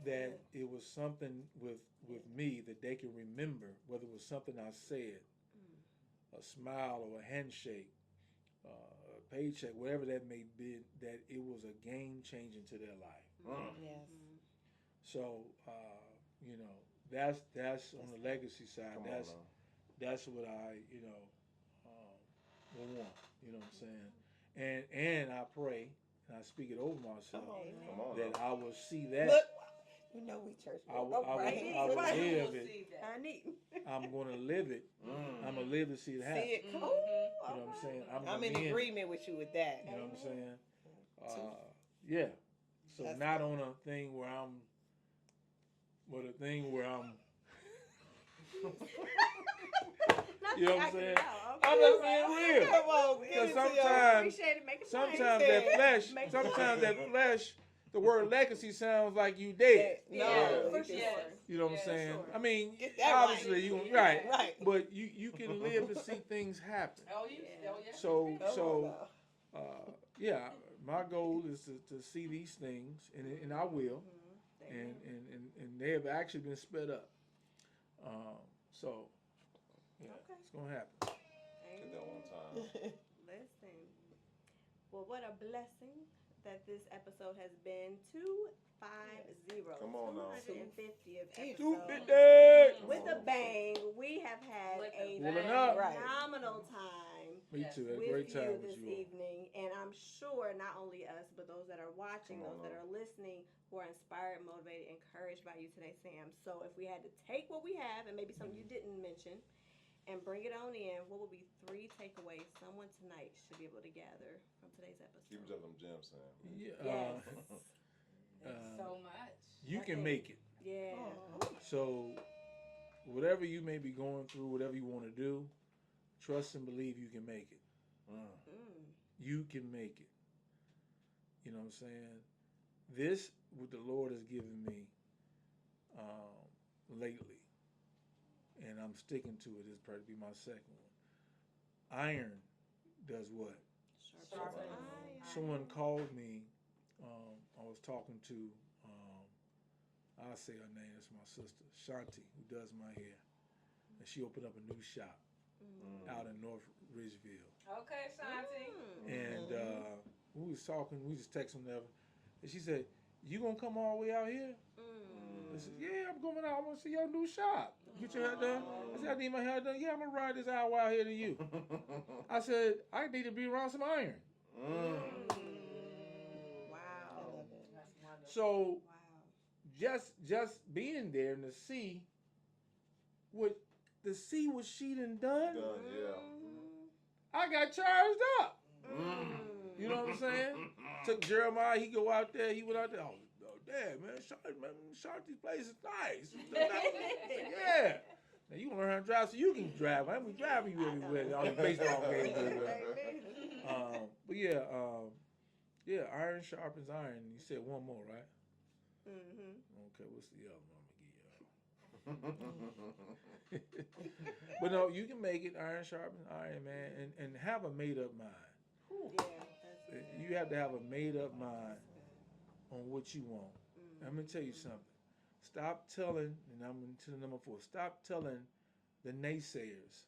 That it was something with me that they can remember, whether it was something I said, a smile or a handshake, a paycheck, whatever that may be, that it was a game changing to their life. Yes. So you know, that's on the legacy side. That's what I want. You know what I'm saying? And I pray and I speak it over myself that I will see that. Look, you know we church. I will live it. I need. I'm going to live it. I'm going to live to see it happen. See it. Come on. You know what I'm saying? I'm in agreement with you with that. You know what I'm saying? Yeah. So That's not on a thing where I'm. You know what I'm saying? I'm just being real. Come on, Because sometimes that flesh, the word legacy sounds like you dead. No, for sure. You know what I'm saying? Sure. I mean, Get that obviously right. you Right. but you can live to see things happen. Oh, yeah. So yeah, my goal is to see these things, and I will, and they have actually been sped up. So yeah, it's gonna happen. Get that one time. Listen. Well, what a blessing that this episode has been. 250. Come on now. 250th Stupid episode. day. With a bang, we have had a Pulling up. phenomenal time Me too. Had a with great you time this with you. evening, and I'm sure not only us, but those that are watching, those that are listening, who are inspired, motivated, encouraged by you today, Sam. So if we had to take what we have, and maybe something you didn't mention, and bring it on in, what would be 3 takeaways someone tonight should be able to gather from today's episode? Keep dropping them gems, Sam. Yeah. So much. You can make it. Yeah. So whatever you may be going through, whatever you want to do, trust and believe you can make it. You can make it. You know what I'm saying? This, what the Lord has given me lately, and I'm sticking to it. This probably be my second one. Iron does what? Sharpen Someone called me. I was talking to, I'll say her name. It's my sister, Shanti, who does my hair. And she opened up a new shop out in North Ridgeville. Okay, Shanti. And we was talking, we just texting whatever. And she said, "You gonna come all the way out here?" I said, "Yeah, I'm going out. I want to see your new shop. Get your hair done." I said, "I need my hair done." "Yeah, I'm gonna ride this hour out here to you." I said, "I need to be around some iron." Wow. So just being there and to see what she done done. I got charged up. You know what I'm saying? Took Jeremiah, he go out there, he went out there. Oh damn, man, Shanti's place is nice. Yeah. Now you want to learn how to drive so you can drive. I ain't be driving you everywhere on the baseball games everywhere. But yeah, iron sharpens iron. You said one more, right? Okay, what's the other one I'm gonna give y'all? But no, you can make it. Iron sharpens iron, man, and have a made up mind. Yeah. You have to have a made up mind on what you want. I'm gonna tell you something. Stop telling, and I'm into the number 4. Stop telling the naysayers.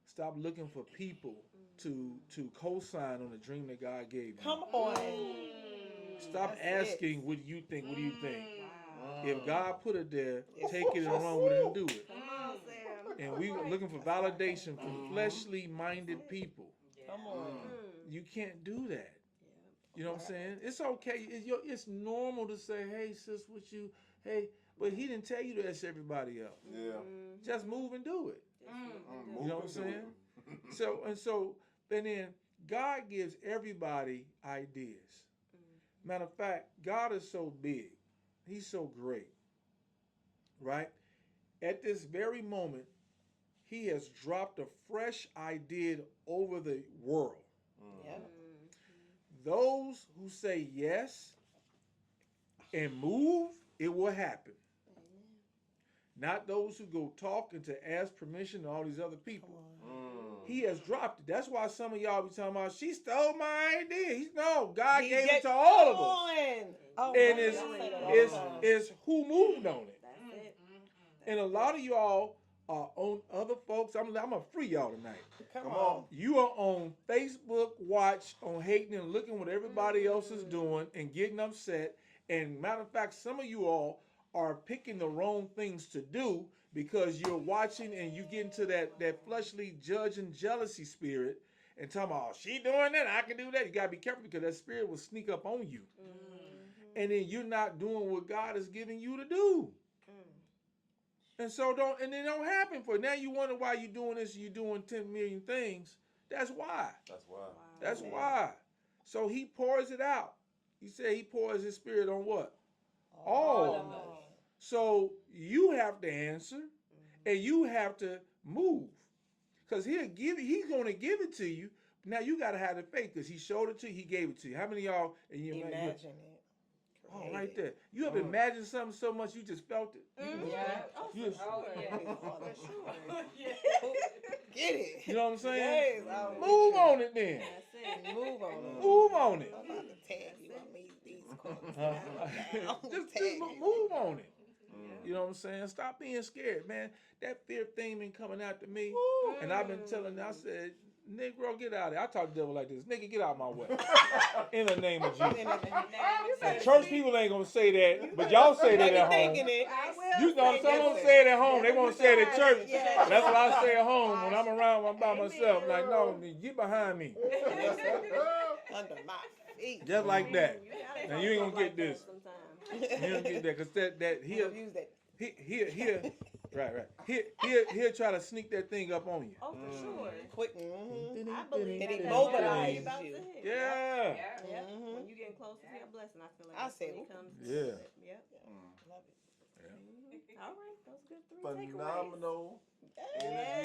Stop looking for people to co-sign on the dream that God gave you. Come on. Stop asking, "What do you think? What do you think?" Wow. If God put it there, take it and run with it and do it. Come on, Sam. And we looking for validation from fleshly minded people. Come on. You can't do that. You know what I'm saying? It's okay. It's normal to say, "Hey, sis, what you?" Hey, but he didn't tell you to ask everybody else. Yeah. Just move and do it. You know what I'm saying? And then God gives everybody ideas. Matter of fact, God is so big. He's so great. Right? At this very moment, he has dropped a fresh idea over the world. Those who say yes and move, it will happen. Not those who go talk and to ask permission to all these other people. He has dropped it. That's why some of y'all be talking about, "She stole my idea." No, God gave it to all of us. And it's who moved on it. That's it. And a lot of y'all are on other folks. I'm gonna free y'all tonight. Come on. You are on Facebook Watch on hating and looking what everybody else is doing and getting upset. And matter of fact, some of you all are picking the wrong things to do because you're watching and you get into that fleshly judge and jealousy spirit and talking about, "Oh, she doing that, I can do that." You gotta be careful because that spirit will sneak up on you. And then you're not doing what God is giving you to do. And so it don't happen for you. Now you wonder why you're doing this, you're doing 10 million things. That's why. That's why. So he pours it out. He said he pours his spirit on what? All of us. So you have to answer and you have to move. Because he's going to give it to you. Now you got to have the faith because he showed it to you, he gave it to you. How many of y'all Imagine it. Oh, right there. You ever imagined something so much you just felt it? Yeah. You Get it. know what I'm saying? Yes, Move on it then. That's it. Move on it. Move on it. I'm about to tag you on these quotes. Just move on it. You know what I'm saying? Stop being scared, man. That fear thing been coming after me. And I've been telling, I said, "Negro, get out of there." I talk to the devil like this. "Nigga, get out my way." In the name of Jesus. Now, church people ain't going to say that, but y'all say that at home. You know, some don't say it at home. They won't say it at church. That's what I say at home when I'm around, when I'm by myself. Like, "No, get behind me." Under my feet. Just like that. Now, you ain't going to get this. You don't get that because that he'll try to sneak that thing up on you. Oh, for sure. Quick. I believe Did he that mobilize that's about you? to hit. Yeah. Yep. When you getting close to your blessing, I feel like I that's said, when it comes. Yeah. Yep. Love it. All right, those good 3 takeaways. Phenomenal. Yeah.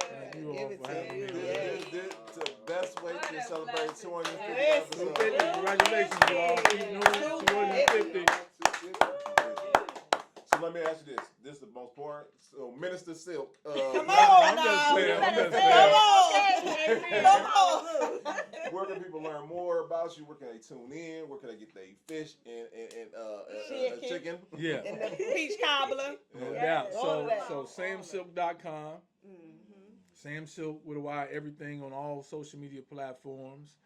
Thank you all Give it for to having you. me. Yeah. This the best way to celebrate 250 Yes. episodes. 250. Congratulations, y'all. Keep doing 250. So let me ask you this. This is the most important. So Minister Sylk. Come on I'm now. just saying. I'm just Come saying. on. Come on. Where can people learn more about you? Where can they tune in? Where can they get their fish and chicken? Yeah. And the peach cobbler. No Yeah. doubt. All of that. So samsylk.com. Sam Sylk with a Y, everything on all social media platforms.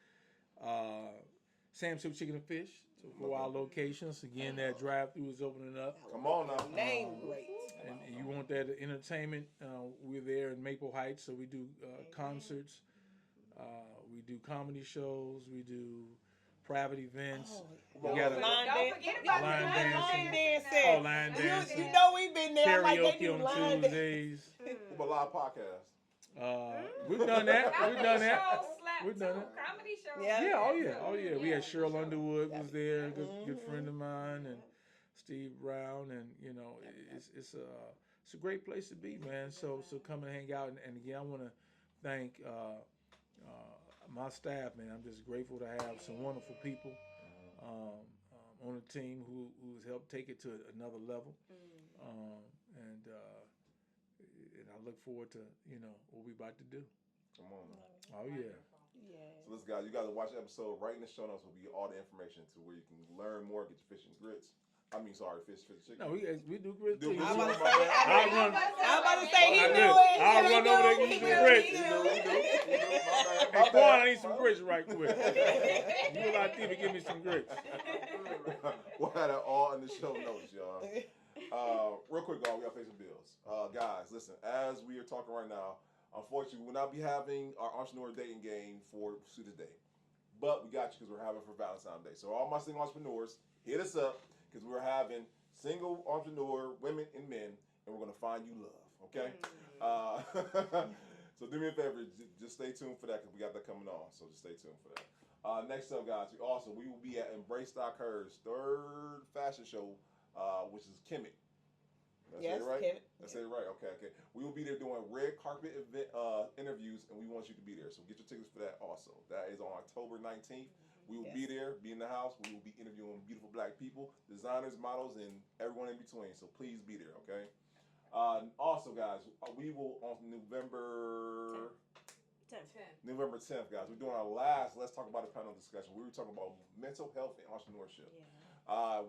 Sam Sylk Chicken and Fish. So for our locations, again, that drive-through is opening up. Come on now. Name great. And you want that entertainment, we're there in Maple Heights, so we do concerts, we do comedy shows, we do private events. We got Don't forget about line Line dancing. dancing. Oh, line dancing. You know we've been there. Like they Karaoke do on line Tuesdays. What about live podcast? We've done that. We've done that. We've done it. Comedy shows. Yeah. Yeah, oh yeah. We had Cheryl Underwood was there, good friend of mine, and Steve Brown, and you know, it's a great place to be, man. So come and hang out, and again, I want to thank my staff, man. I'm just grateful to have some wonderful people on the team who's helped take it to another level, and I look forward to what we about to do. Come on now. Oh yeah. So listen, guys, you guys watch the episode. Right in the show notes will be all the information to where you can learn more, get your fish and grits. Fish and chicken. No, we do grits Do too. we? I'm I'm about to say he I knew did. it. I'll He run knew over there it. and He get knew some it. grits. He knew it. Hey, Quan, I need some grits right quick. You a lot of give me some grits. We'll have that all in the show notes, y'all. Real quick, y'all, we got to pay some bills. Guys, listen, as we are talking right now, unfortunately, we will not be having our entrepreneur dating game for Student Day. But we got you because we're having for Valentine's Day. So all my single entrepreneurs, hit us up because we're having single entrepreneur women and men, and we're going to find you love, okay? So do me a favor, just stay tuned for that because we got that coming on. So just stay tuned for that. Next up, guys, we will be at Embrace.Her's third fashion show, which is Kemet. Yes, say it right? Kemet. I say it right? Okay. We will be there doing red carpet event interviews, and we want you to be there. So get your tickets for that also. That is on October 19th. We will be there, be in the house. We will be interviewing beautiful black people, designers, models, and everyone in between. So please be there, okay? Also, guys, we will on November 10th, guys. We're doing our last Let's Talk About It panel discussion. We were talking about mental health and entrepreneurship.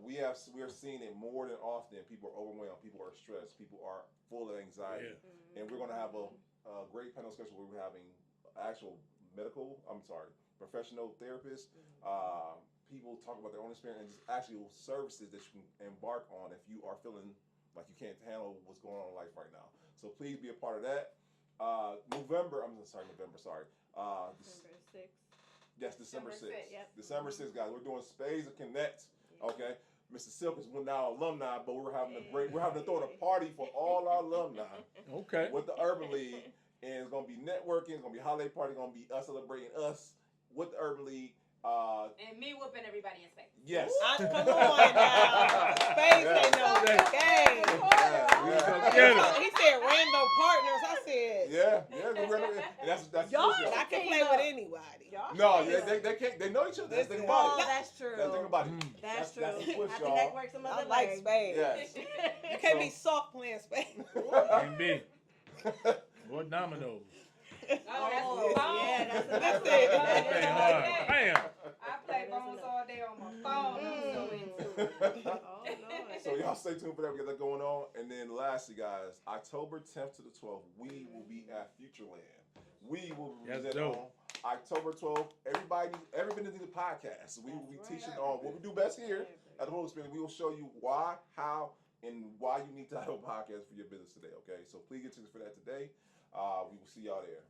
We are seeing it more than often. People are overwhelmed. People are stressed. People are full of anxiety. And we're going to have a great panel discussion where we're having actual professional therapists. People talk about their own experience and just actual services that you can embark on if you are feeling like you can't handle what's going on in life right now. So please be a part of that. December 6th. Yes, December 6th. Yep. December 6th, guys. We're doing Spades of Connect. Okay. Mr. Sylk is now alumni, but we're having to throw a party for all our alumni. Okay. With the Urban League. And it's gonna be networking, it's gonna be a holiday party, it's gonna be us celebrating us with the Urban League. And me whooping everybody in space. Yes. Come on now. Space ain't no game. He said random partners. I said, That's y'all, true. I can play with anybody. No, they can't. They know each other. That's the thing about it. That's true. That's the thing about it. That's true. That's the twist, I think y'all. that works some I other like ways. spades. Yes. You can't be soft playing spades. And B. Or dominoes. That's it. Hey, hard. Bam. I play bones all day on my phone. I'm so into it. So y'all stay tuned for that. We got that going on. And then lastly, guys, October 10th to the 12th, we will be at Futureland. We will be That's presenting dope. on October 12th. Everybody to the podcast. We will be teaching on what we do best here at the Holy Spirit. We will show you why, how, and why you need to have a podcast for your business today. Okay, so please get tickets for that today. We will see y'all there.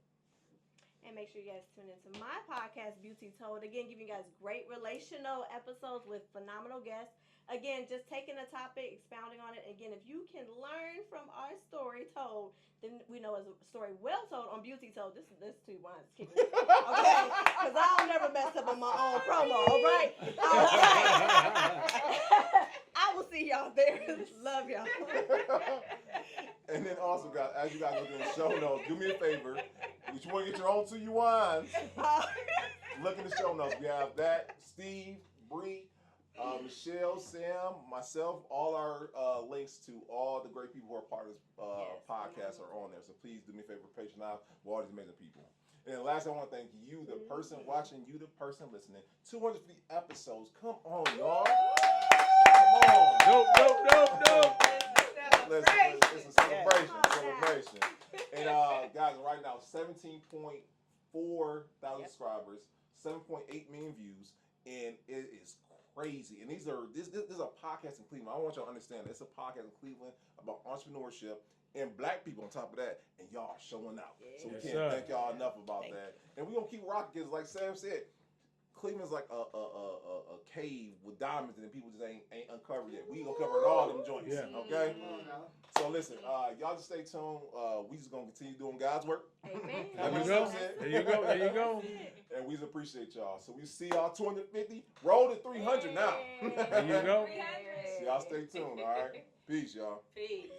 And make sure you guys tune into my podcast, Beauty Told. Again, giving you guys great relational episodes with phenomenal guests. Again, just taking a topic, expounding on it. Again, if you can learn from our story told, then we know it's a story well told on Beauty Told. This two wines kicking me. Okay? Because I'll never mess up on my own promo, all right? All right. I will see y'all there. Love y'all. And then also, guys, as you guys look in the show notes, do me a favor. If you want to get your own 2 U wines, look in the show notes. We have that. Steve, Bree, Michelle, Sam, myself, all our links to all the great people who are part of this podcast are on there. So please do me a favor, patron out with all these amazing people. And then last, I want to thank you, the person watching, you, the person listening. 250 episodes. Come on, y'all. Come on. Nope. Listen, it's a celebration. And guys, right now, 17.4 thousand subscribers, 7.8 million views, and it is crazy. And this is a podcast in Cleveland. I want y'all to understand it's a podcast in Cleveland about entrepreneurship and black people on top of that, and y'all showing out. So we can't thank y'all enough about that. And we're gonna keep rocking because, like Sam said, Cleveland's like a cave with diamonds and people just ain't uncovered yet. We gonna cover all them joints. Yeah. Okay. So listen, y'all just stay tuned. We just gonna continue doing God's work. Amen. There you go. And we just appreciate y'all. So we see y'all 250. Roll to 300 now. There you go. So y'all stay tuned. All right. Peace, y'all. Peace.